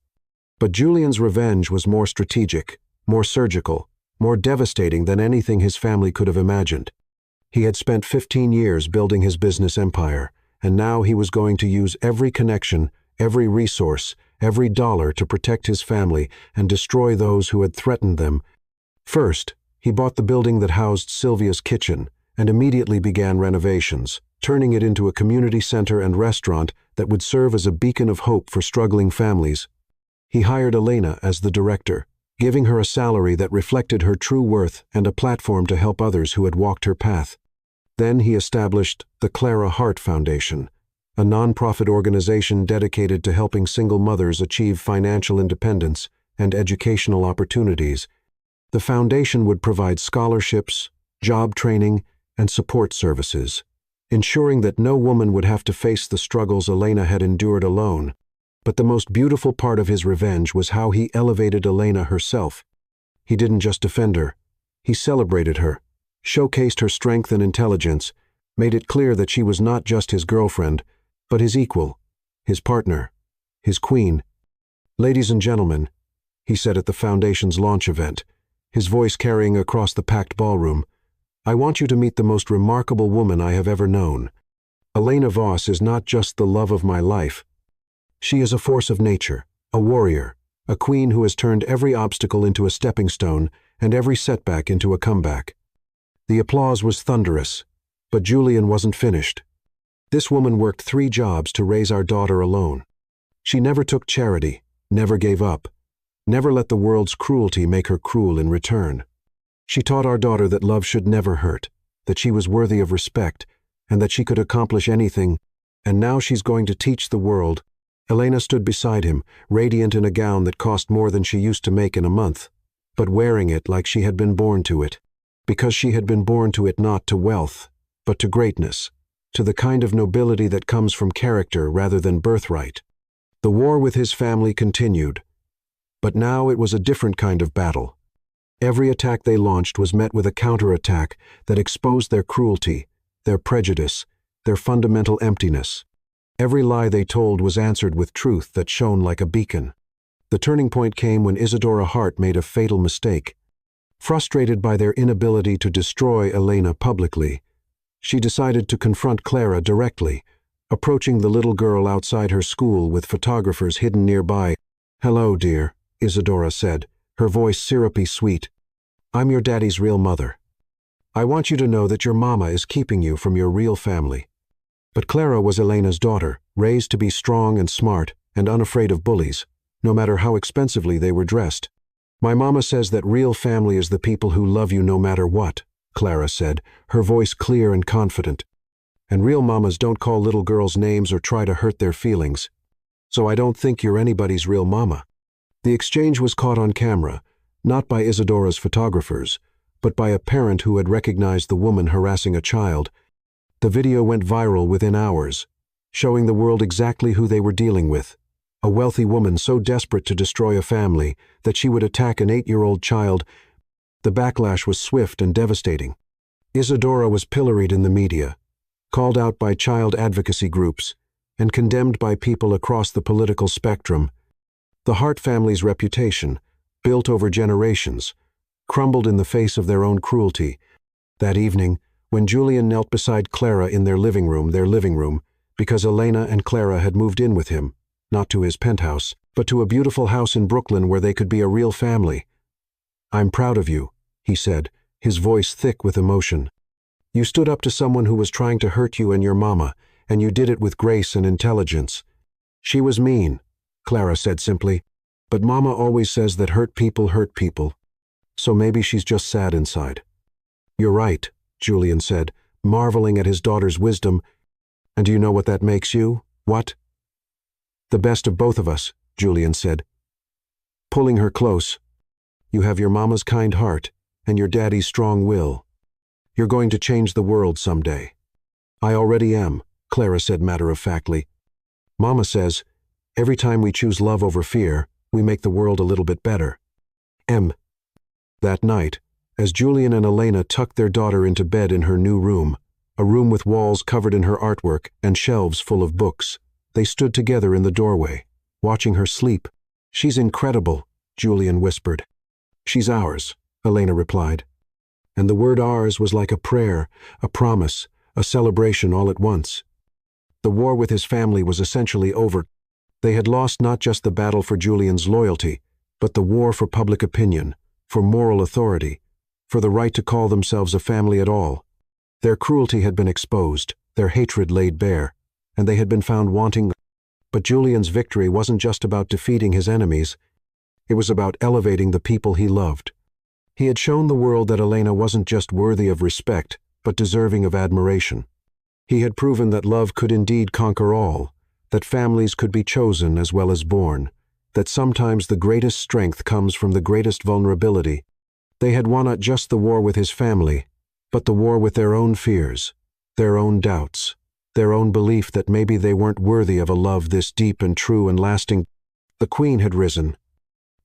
But Julian's revenge was more strategic, more surgical, more devastating than anything his family could have imagined. He had spent 15 years building his business empire, and now he was going to use every connection, every resource, every dollar to protect his family and destroy those who had threatened them. First, he bought the building that housed Sylvia's kitchen and immediately began renovations, turning it into a community center and restaurant that would serve as a beacon of hope for struggling families. He hired Elena as the director, giving her a salary that reflected her true worth and a platform to help others who had walked her path. Then he established the Clara Hart Foundation, a nonprofit organization dedicated to helping single mothers achieve financial independence and educational opportunities. The foundation would provide scholarships, job training, and support services, ensuring that no woman would have to face the struggles Elena had endured alone. But the most beautiful part of his revenge was how he elevated Elena herself. He didn't just defend her. He celebrated her, showcased her strength and intelligence, made it clear that she was not just his girlfriend, but his equal, his partner, his queen. "Ladies and gentlemen," he said at the foundation's launch event, his voice carrying across the packed ballroom, "I want you to meet the most remarkable woman I have ever known. Elena Voss is not just the love of my life. She is a force of nature, a warrior, a queen who has turned every obstacle into a stepping stone and every setback into a comeback." The applause was thunderous, but Julian wasn't finished. "This woman worked 3 jobs to raise our daughter alone. She never took charity, never gave up, never let the world's cruelty make her cruel in return. She taught our daughter that love should never hurt, that she was worthy of respect, and that she could accomplish anything, and now she's going to teach the world." Elena stood beside him, radiant in a gown that cost more than she used to make in a month, but wearing it like she had been born to it, because she had been born to it, not to wealth, but to greatness, to the kind of nobility that comes from character rather than birthright. The war with his family continued, but now it was a different kind of battle. Every attack they launched was met with a counterattack that exposed their cruelty, their prejudice, their fundamental emptiness. Every lie they told was answered with truth that shone like a beacon. The turning point came when Isadora Hart made a fatal mistake. Frustrated by their inability to destroy Elena publicly, she decided to confront Clara directly, approaching the little girl outside her school with photographers hidden nearby. "Hello, dear," Isadora said, her voice syrupy sweet. "I'm your daddy's real mother. I want you to know that your mama is keeping you from your real family." But Clara was Elena's daughter, raised to be strong and smart and unafraid of bullies, no matter how expensively they were dressed. "My mama says that real family is the people who love you no matter what," Clara said, her voice clear and confident. And real mamas don't call little girls names or try to hurt their feelings. So I don't think you're anybody's real mama." The exchange was caught on camera, not by Isadora's photographers, but by a parent who had recognized the woman harassing a child. The video went viral within hours, showing the world exactly who they were dealing with. A wealthy woman so desperate to destroy a family that she would attack an 8-year-old child. The backlash was swift and devastating. Isadora was pilloried in the media, called out by child advocacy groups, and condemned by people across the political spectrum. The Hart family's reputation, built over generations, crumbled in the face of their own cruelty. That evening, when Julian knelt beside Clara in their living room, because Elena and Clara had moved in with him, not to his penthouse, but to a beautiful house in Brooklyn where they could be a real family. "I'm proud of you," he said, his voice thick with emotion. "You stood up to someone who was trying to hurt you and your mama, and you did it with grace and intelligence." "She was mean," Clara said simply, "but Mama always says that hurt people. So maybe she's just sad inside." "You're right," Julian said, marveling at his daughter's wisdom. "And do you know what that makes you? What?" "The best of both of us," Julian said, pulling her close. "You have your mama's kind heart and your daddy's strong will. You're going to change the world someday." "I already am," Clara said matter-of-factly. "Mama says, every time we choose love over fear, we make the world a little bit better." That night, as Julian and Elena tucked their daughter into bed in her new room, a room with walls covered in her artwork and shelves full of books, they stood together in the doorway, watching her sleep. "She's incredible," Julian whispered. "She's ours," Elena replied. And the word ours was like a prayer, a promise, a celebration all at once. The war with his family was essentially over. They had lost not just the battle for Julian's loyalty, but the war for public opinion, for moral authority, for the right to call themselves a family at all. Their cruelty had been exposed, their hatred laid bare, and they had been found wanting. But Julian's victory wasn't just about defeating his enemies. It was about elevating the people he loved. He had shown the world that Elena wasn't just worthy of respect, but deserving of admiration. He had proven that love could indeed conquer all, that families could be chosen as well as born, that sometimes the greatest strength comes from the greatest vulnerability. They had won not just the war with his family, but the war with their own fears, their own doubts, their own belief that maybe they weren't worthy of a love this deep and true and lasting. The queen had risen.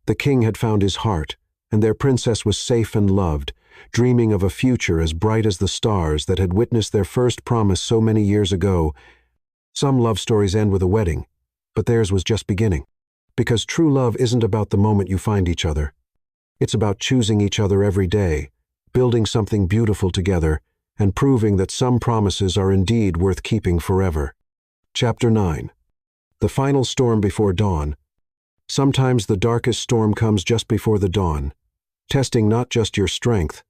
The king had found his heart, and their princess was safe and loved, dreaming of a future as bright as the stars that had witnessed their first promise so many years ago. Some love stories end with a wedding, but theirs was just beginning. Because true love isn't about the moment you find each other. It's about choosing each other every day, building something beautiful together, and proving that some promises are indeed worth keeping forever. Chapter 9. The final storm before dawn. Sometimes the darkest storm comes just before the dawn, testing not just your strength,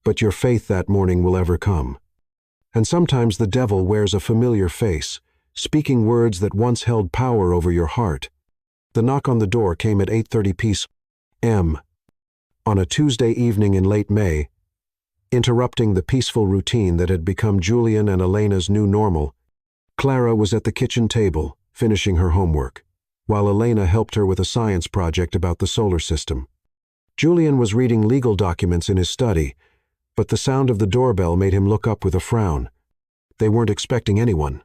but your faith that morning will ever come. And sometimes the devil wears a familiar face, speaking words that once held power over your heart. The knock on the door came at 8:30 p.m. on a Tuesday evening in late May, interrupting the peaceful routine that had become Julian and Elena's new normal. Clara was at the kitchen table, finishing her homework, while Elena helped her with a science project about the solar system. Julian was reading legal documents in his study, but the sound of the doorbell made him look up with a frown. They weren't expecting anyone.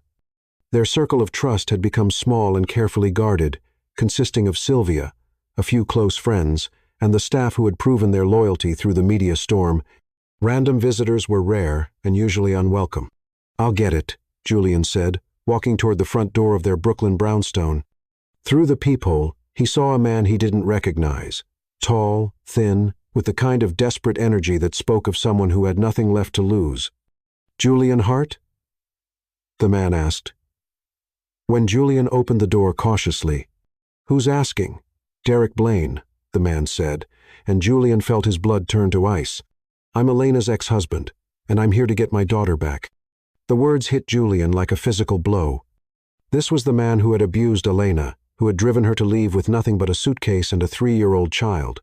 Their circle of trust had become small and carefully guarded, consisting of Sylvia, a few close friends, and the staff who had proven their loyalty through the media storm. Random visitors were rare and usually unwelcome. "I'll get it," Julian said, walking toward the front door of their Brooklyn brownstone. Through the peephole, he saw a man he didn't recognize, tall, thin, with the kind of desperate energy that spoke of someone who had nothing left to lose. "Julian Hart?" the man asked. When Julian opened the door cautiously, "Who's asking?" "Derek Blaine," the man said, and Julian felt his blood turn to ice. "I'm Elena's ex-husband, and I'm here to get my daughter back." The words hit Julian like a physical blow. This was the man who had abused Elena, who had driven her to leave with nothing but a suitcase and a 3-year-old child.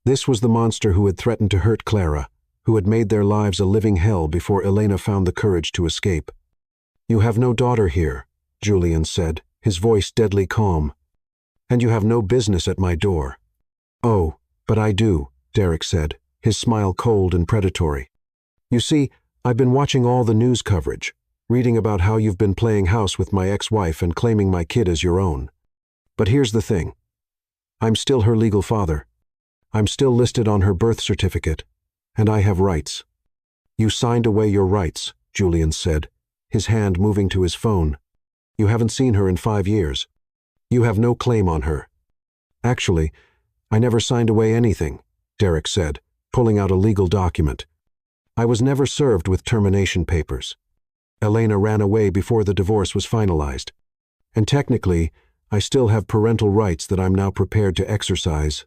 This was the monster who had threatened to hurt Clara, who had made their lives a living hell before Elena found the courage to escape. You have no daughter here, Julian said, his voice deadly calm. And you have no business at my door. Oh, but I do, Derek said, his smile cold and predatory. You see, I've been watching all the news coverage, reading about how you've been playing house with my ex-wife and claiming my kid as your own. But here's the thing. I'm still her legal father. I'm still listed on her birth certificate, and I have rights. You signed away your rights, Julian said, his hand moving to his phone. You haven't seen her in 5 years. You have no claim on her. Actually, I never signed away anything, Derek said, pulling out a legal document. I was never served with termination papers. Elena ran away before the divorce was finalized. And technically, I still have parental rights that I'm now prepared to exercise.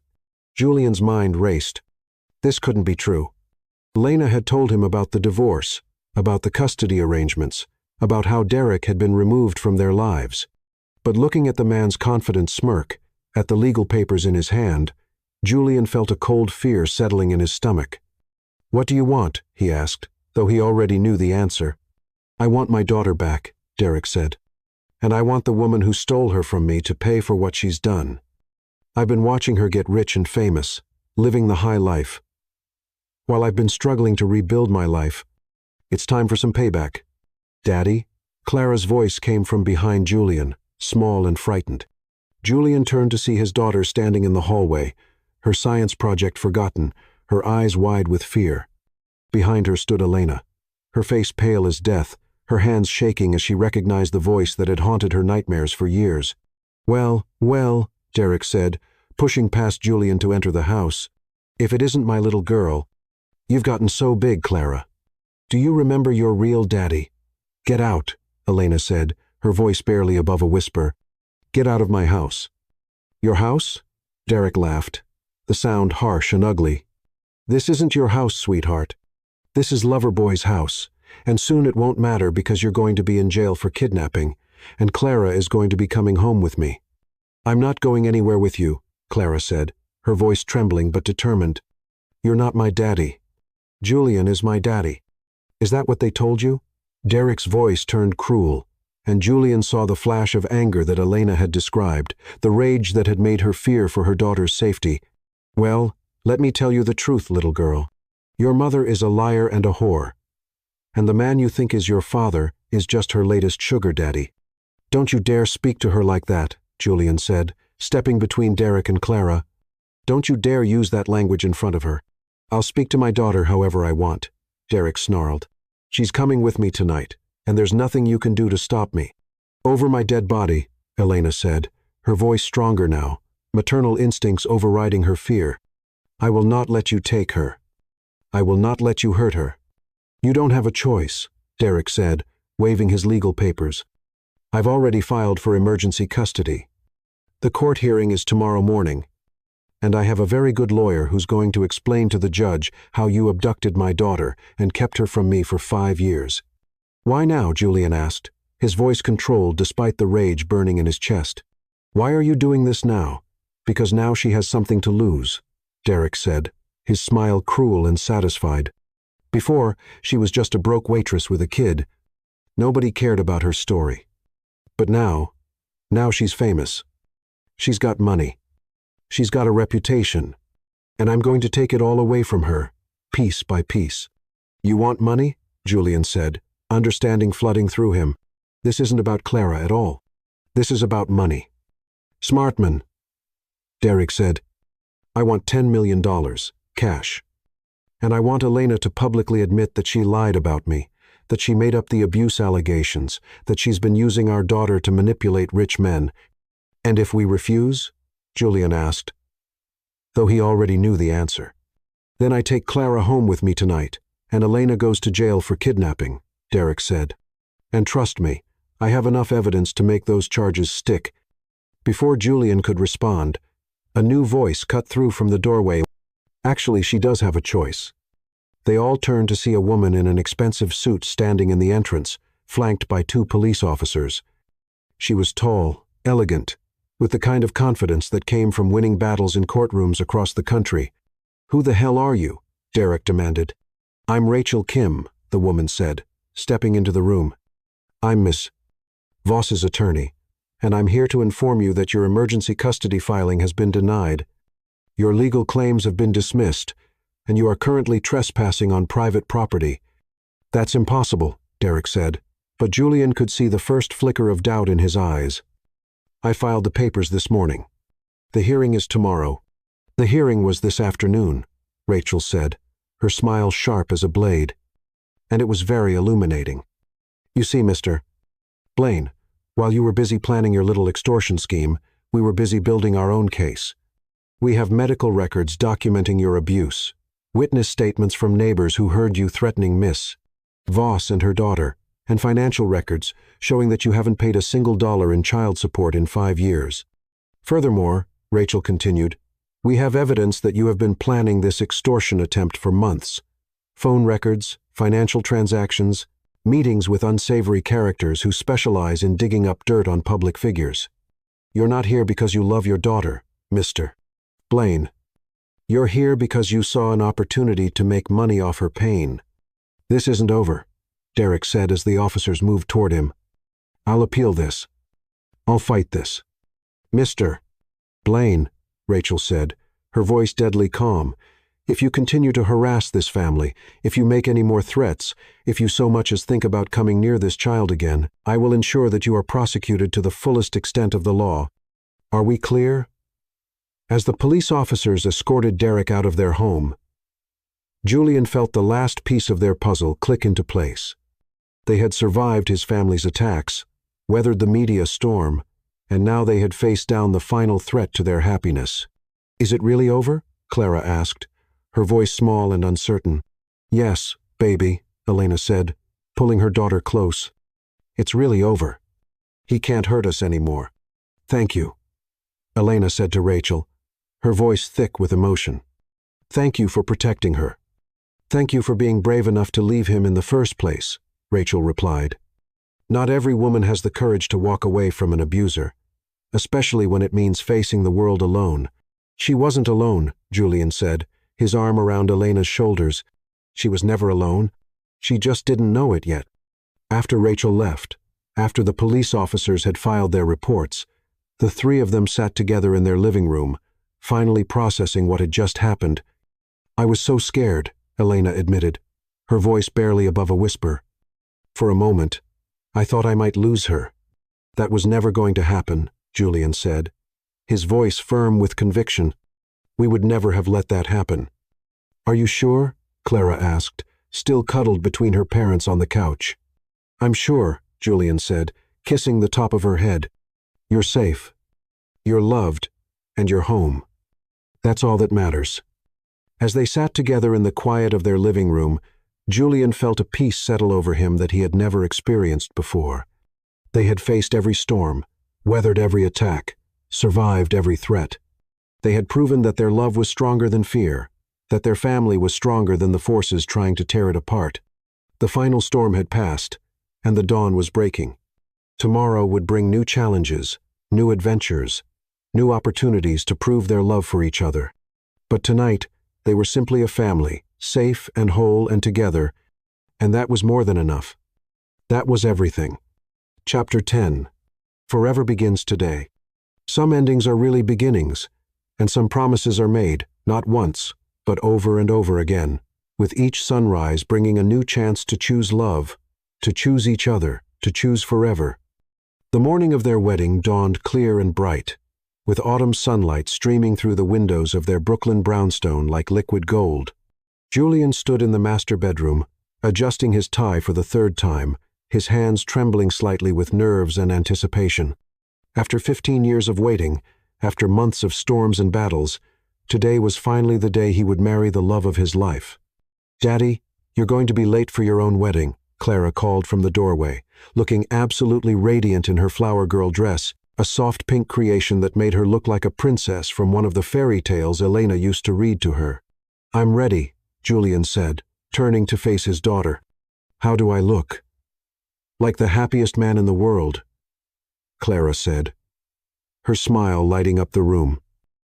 Julian's mind raced. This couldn't be true. Elena had told him about the divorce, about the custody arrangements, about how Derek had been removed from their lives. But looking at the man's confident smirk, at the legal papers in his hand, Julian felt a cold fear settling in his stomach. What do you want? He asked, though he already knew the answer. I want my daughter back, Derek said. And I want the woman who stole her from me to pay for what she's done. I've been watching her get rich and famous, living the high life. While I've been struggling to rebuild my life, it's time for some payback. Daddy? Clara's voice came from behind Julian, small and frightened. Julian turned to see his daughter standing in the hallway, her science project forgotten, her eyes wide with fear. Behind her stood Elena, her face pale as death, her hands shaking as she recognized the voice that had haunted her nightmares for years. Well, Derek said, pushing past Julian to enter the house. If it isn't my little girl. You've gotten so big, Clara. Do you remember your real daddy? Get out, Elena said, her voice barely above a whisper. Get out of my house. Your house? Derek laughed, the sound harsh and ugly. This isn't your house, sweetheart. This is Loverboy's house, and soon it won't matter because you're going to be in jail for kidnapping, and Clara is going to be coming home with me. I'm not going anywhere with you, Clara said, her voice trembling but determined. You're not my daddy. Julian is my daddy. Is that what they told you? Derek's voice turned cruel, and Julian saw the flash of anger that Elena had described, the rage that had made her fear for her daughter's safety. Well, let me tell you the truth, little girl. Your mother is a liar and a whore, and the man you think is your father is just her latest sugar daddy. Don't you dare speak to her like that, Julian said, stepping between Derek and Clara. Don't you dare use that language in front of her. I'll speak to my daughter however I want, Derek snarled. She's coming with me tonight, and there's nothing you can do to stop me. Over my dead body, Elena said, her voice stronger now, maternal instincts overriding her fear. I will not let you take her. I will not let you hurt her. You don't have a choice, Derek said, waving his legal papers. I've already filed for emergency custody. The court hearing is tomorrow morning, and I have a very good lawyer who's going to explain to the judge how you abducted my daughter and kept her from me for 5 years. Why now? Julian asked, his voice controlled despite the rage burning in his chest. Why are you doing this now? Because now she has something to lose, Derek said, his smile cruel and satisfied. Before, she was just a broke waitress with a kid. Nobody cared about her story. But now she's famous. She's got money. She's got a reputation. And I'm going to take it all away from her, piece by piece. You want money? Julian said, understanding flooding through him. This isn't about Clara at all. This is about money. Smartman, Derek said. I want $10 million, cash. And I want Elena to publicly admit that she lied about me, that she made up the abuse allegations, that she's been using our daughter to manipulate rich men. And if we refuse? Julian asked, though he already knew the answer. Then I take Clara home with me tonight, and Elena goes to jail for kidnapping, Derek said. And trust me, I have enough evidence to make those charges stick. Before Julian could respond, a new voice cut through from the doorway. Actually, she does have a choice. They all turned to see a woman in an expensive suit standing in the entrance, flanked by 2 police officers. She was tall, elegant, with the kind of confidence that came from winning battles in courtrooms across the country. Who the hell are you? Derek demanded. I'm Rachel Kim, the woman said, stepping into the room. I'm Miss Voss's attorney, and I'm here to inform you that your emergency custody filing has been denied. Your legal claims have been dismissed, and you are currently trespassing on private property. That's impossible, Derek said, but Julian could see the first flicker of doubt in his eyes. I filed the papers this morning. The hearing is tomorrow. The hearing was this afternoon, Rachel said, her smile sharp as a blade. And it was very illuminating. You see, Mr. Blaine, while you were busy planning your little extortion scheme, we were busy building our own case. We have medical records documenting your abuse, witness statements from neighbors who heard you threatening Miss Voss and her daughter, and financial records showing that you haven't paid a single dollar in child support in 5 years. Furthermore, Rachel continued, we have evidence that you have been planning this extortion attempt for months. Phone records, financial transactions, meetings with unsavory characters who specialize in digging up dirt on public figures. You're not here because you love your daughter, Mr. Blaine. You're here because you saw an opportunity to make money off her pain. This isn't over, Derek said as the officers moved toward him. I'll appeal this. I'll fight this. Mr. Blaine, Rachel said, her voice deadly calm, if you continue to harass this family, if you make any more threats, if you so much as think about coming near this child again, I will ensure that you are prosecuted to the fullest extent of the law. Are we clear? As the police officers escorted Derek out of their home, Julian felt the last piece of their puzzle click into place. They had survived his family's attacks, weathered the media storm, and now they had faced down the final threat to their happiness. Is it really over? Clara asked, her voice small and uncertain. Yes, baby, Elena said, pulling her daughter close. It's really over. He can't hurt us anymore. Thank you, Elena said to Rachel, her voice thick with emotion. Thank you for protecting her. Thank you for being brave enough to leave him in the first place, Rachel replied. Not every woman has the courage to walk away from an abuser, especially when it means facing the world alone. She wasn't alone, Julian said, his arm around Elena's shoulders. She was never alone. She just didn't know it yet. After Rachel left, after the police officers had filed their reports, the three of them sat together in their living room, finally processing what had just happened. I was so scared, Elena admitted, her voice barely above a whisper. For a moment, I thought I might lose her. That was never going to happen, Julian said, his voice firm with conviction. We would never have let that happen. Are you sure? Clara asked, still cuddled between her parents on the couch. I'm sure, Julian said, kissing the top of her head. You're safe. You're loved, and you're home. That's all that matters. As they sat together in the quiet of their living room, Julian felt a peace settle over him that he had never experienced before. They had faced every storm, weathered every attack, survived every threat. They had proven that their love was stronger than fear, that their family was stronger than the forces trying to tear it apart. The final storm had passed, and the dawn was breaking. Tomorrow would bring new challenges, new adventures, new opportunities to prove their love for each other. But tonight, they were simply a family, safe and whole and together, and that was more than enough. That was everything. Chapter 10. Forever begins today. Some endings are really beginnings, and some promises are made, not once, but over and over again, with each sunrise bringing a new chance to choose love, to choose each other, to choose forever. The morning of their wedding dawned clear and bright, with autumn sunlight streaming through the windows of their Brooklyn brownstone like liquid gold. Julian stood in the master bedroom, adjusting his tie for the third time, his hands trembling slightly with nerves and anticipation. After 15 years of waiting, after months of storms and battles, today was finally the day he would marry the love of his life. Daddy, you're going to be late for your own wedding, Clara called from the doorway, looking absolutely radiant in her flower girl dress, a soft pink creation that made her look like a princess from one of the fairy tales Elena used to read to her. I'm ready, Julian said, turning to face his daughter. How do I look? Like the happiest man in the world, Clara said, her smile lighting up the room.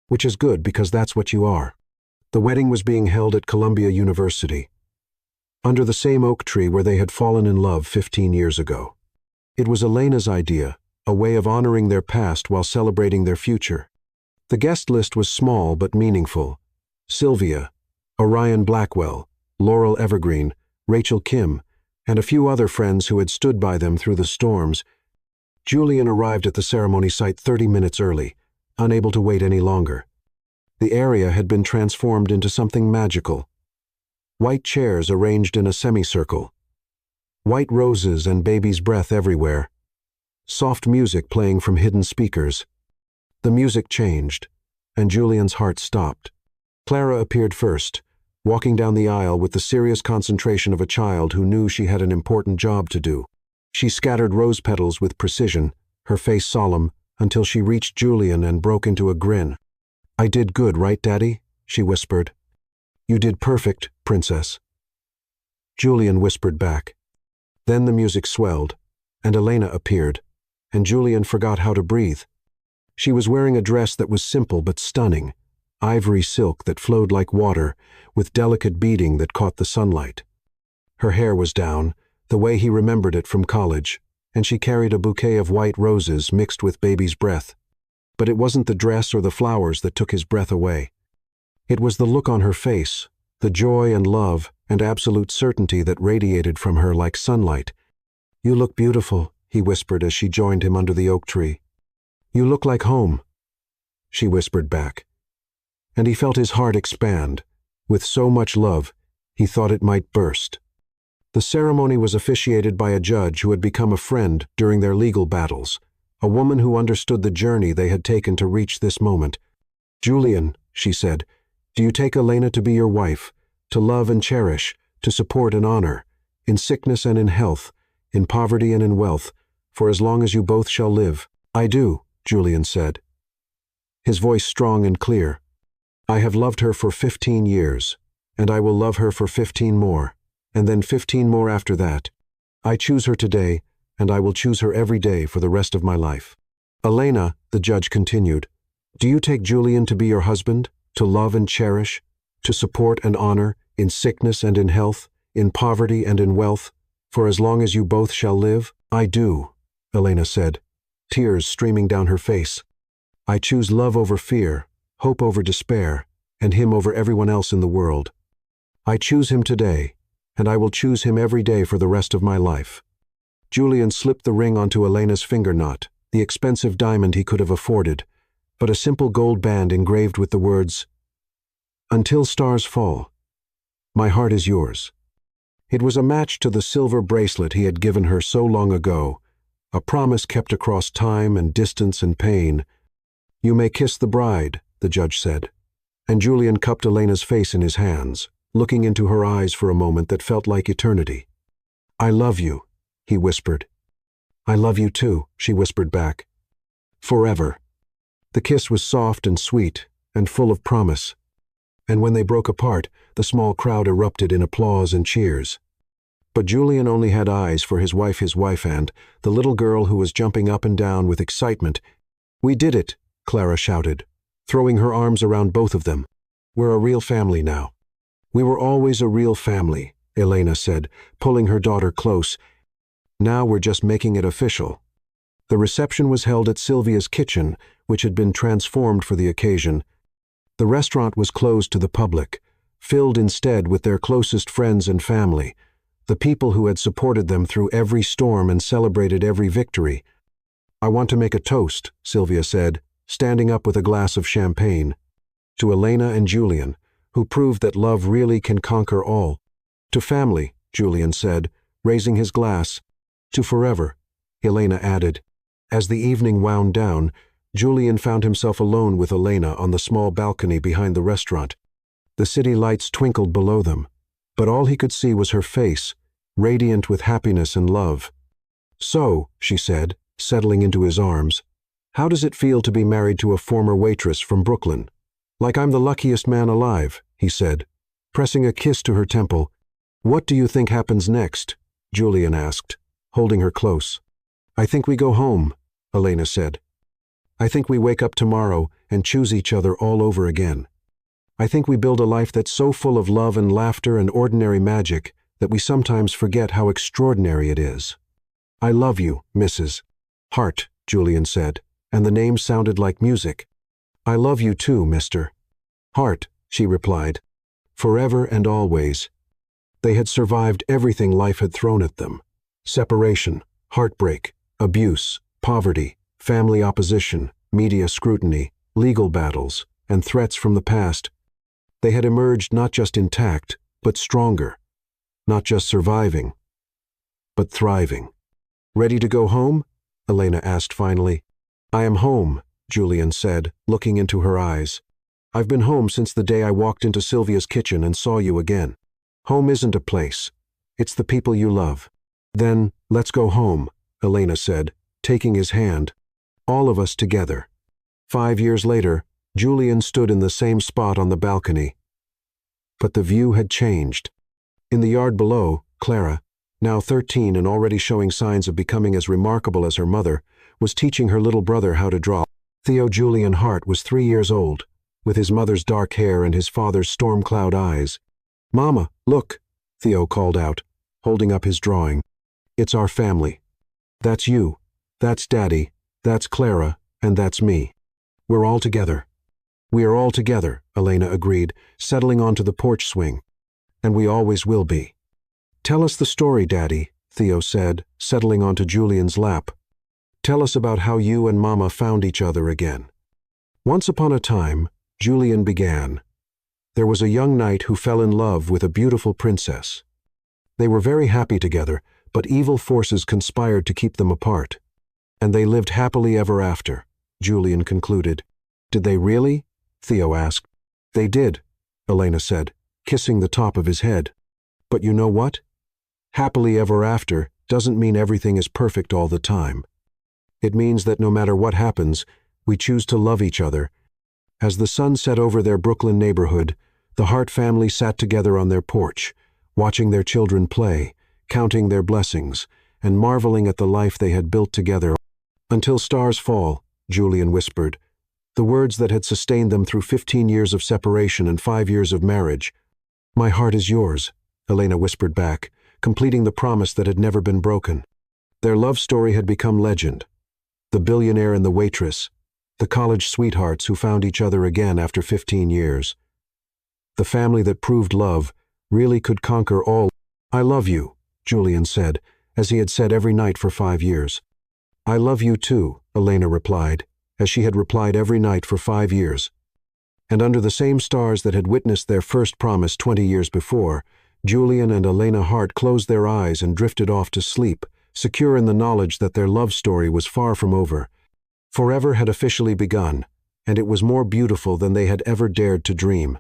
Which is good because that's what you are. The wedding was being held at Columbia University, under the same oak tree where they had fallen in love 15 years ago. It was Elena's idea, a way of honoring their past while celebrating their future. The guest list was small but meaningful. Sylvia, Orion Blackwell, Laurel Evergreen, Rachel Kim, and a few other friends who had stood by them through the storms. Julian arrived at the ceremony site 30 minutes early, unable to wait any longer. The area had been transformed into something magical. White chairs arranged in a semicircle. White roses and baby's breath everywhere. Soft music playing from hidden speakers. The music changed, and Julian's heart stopped. Clara appeared first, walking down the aisle with the serious concentration of a child who knew she had an important job to do. She scattered rose petals with precision, her face solemn, until she reached Julian and broke into a grin. "I did good, right, Daddy?" she whispered. "You did perfect, Princess." Julian whispered back. Then the music swelled, and Elena appeared, and Julian forgot how to breathe. She was wearing a dress that was simple but stunning, ivory silk that flowed like water, with delicate beading that caught the sunlight. Her hair was down, the way he remembered it from college, and she carried a bouquet of white roses mixed with baby's breath. But it wasn't the dress or the flowers that took his breath away. It was the look on her face, the joy and love and absolute certainty that radiated from her like sunlight. "You look beautiful," he whispered as she joined him under the oak tree. "You look like home," she whispered back. And he felt his heart expand. With so much love, he thought it might burst. The ceremony was officiated by a judge who had become a friend during their legal battles, a woman who understood the journey they had taken to reach this moment. "Julian," she said, "do you take Elena to be your wife, to love and cherish, to support and honor, in sickness and in health, in poverty and in wealth, for as long as you both shall live?" "I do," Julian said, his voice strong and clear. "I have loved her for 15 years, and I will love her for 15 more, and then 15 more after that. I choose her today, and I will choose her every day for the rest of my life." "Elena," the judge continued, "do you take Julian to be your husband, to love and cherish, to support and honor, in sickness and in health, in poverty and in wealth, for as long as you both shall live?" "I do," Elena said, tears streaming down her face. "I choose love over fear, hope over despair, and him over everyone else in the world. I choose him today, and I will choose him every day for the rest of my life." Julian slipped the ring onto Elena's finger knot, the expensive diamond he could have afforded, but a simple gold band engraved with the words, "Until stars fall, my heart is yours." It was a match to the silver bracelet he had given her so long ago, a promise kept across time and distance and pain. "You may kiss the bride," the judge said, and Julian cupped Elena's face in his hands, looking into her eyes for a moment that felt like eternity. "I love you," he whispered. "I love you too," she whispered back. "Forever." The kiss was soft and sweet, and full of promise. And when they broke apart, the small crowd erupted in applause and cheers. But Julian only had eyes for his wife, and the little girl who was jumping up and down with excitement. "We did it," Clara shouted, throwing her arms around both of them. "We're a real family now." "We were always a real family," Elena said, pulling her daughter close. "Now we're just making it official." The reception was held at Sylvia's kitchen, which had been transformed for the occasion. The restaurant was closed to the public, filled instead with their closest friends and family, the people who had supported them through every storm and celebrated every victory. "I want to make a toast," Sylvia said, standing up with a glass of champagne. "To Elena and Julian, who proved that love really can conquer all." "To family," Julian said, raising his glass. "To forever," Elena added. As the evening wound down, Julian found himself alone with Elena on the small balcony behind the restaurant. The city lights twinkled below them, but all he could see was her face, radiant with happiness and love. "So," she said, settling into his arms, "how does it feel to be married to a former waitress from Brooklyn?" "Like I'm the luckiest man alive," he said, pressing a kiss to her temple. "What do you think happens next?" Julian asked, holding her close. "I think we go home," Elena said. "I think we wake up tomorrow and choose each other all over again. I think we build a life that's so full of love and laughter and ordinary magic that we sometimes forget how extraordinary it is." I love you, Mrs. Hart, Julian said, and the name sounded like music. I love you too, Mr. Hart, she replied. Forever and always. They had survived everything life had thrown at them. Separation, heartbreak, abuse, poverty, family opposition, media scrutiny, legal battles, and threats from the past. They had emerged not just intact, but stronger. Not just surviving, but thriving. Ready to go home? Elena asked finally. I am home, Julian said, looking into her eyes. I've been home since the day I walked into Sylvia's kitchen and saw you again. Home isn't a place. It's the people you love. Then, let's go home, Elena said, taking his hand. All of us together. 5 years later, Julian stood in the same spot on the balcony. But the view had changed. In the yard below, Clara, now 13 and already showing signs of becoming as remarkable as her mother, was teaching her little brother how to draw. Theo Julian Hart was 3 years old, with his mother's dark hair and his father's storm cloud eyes. Mama, look, Theo called out, holding up his drawing. It's our family. That's you, that's Daddy, that's Clara, and that's me. We're all together. We are all together, Elena agreed, settling onto the porch swing. And we always will be. Tell us the story, Daddy, Theo said, settling onto Julian's lap. Tell us about how you and Mama found each other again. Once upon a time, Julian began. There was a young knight who fell in love with a beautiful princess. They were very happy together, but evil forces conspired to keep them apart. And they lived happily ever after, Julian concluded. Did they really? Theo asked. They did, Elena said, kissing the top of his head. But you know what? Happily ever after doesn't mean everything is perfect all the time. It means that no matter what happens, we choose to love each other. As the sun set over their Brooklyn neighborhood, the Hart family sat together on their porch, watching their children play, counting their blessings, and marveling at the life they had built together. Until stars fall, Julian whispered, the words that had sustained them through 15 years of separation and 5 years of marriage. My heart is yours, Elena whispered back, completing the promise that had never been broken. Their love story had become legend. The billionaire and the waitress, the college sweethearts who found each other again after 15 years. The family that proved love really could conquer all. I love you, Julian said, as he had said every night for 5 years. I love you too, Elena replied, as she had replied every night for 5 years. And under the same stars that had witnessed their first promise 20 years before, Julian and Elena Hart closed their eyes and drifted off to sleep, secure in the knowledge that their love story was far from over. Forever had officially begun, and it was more beautiful than they had ever dared to dream.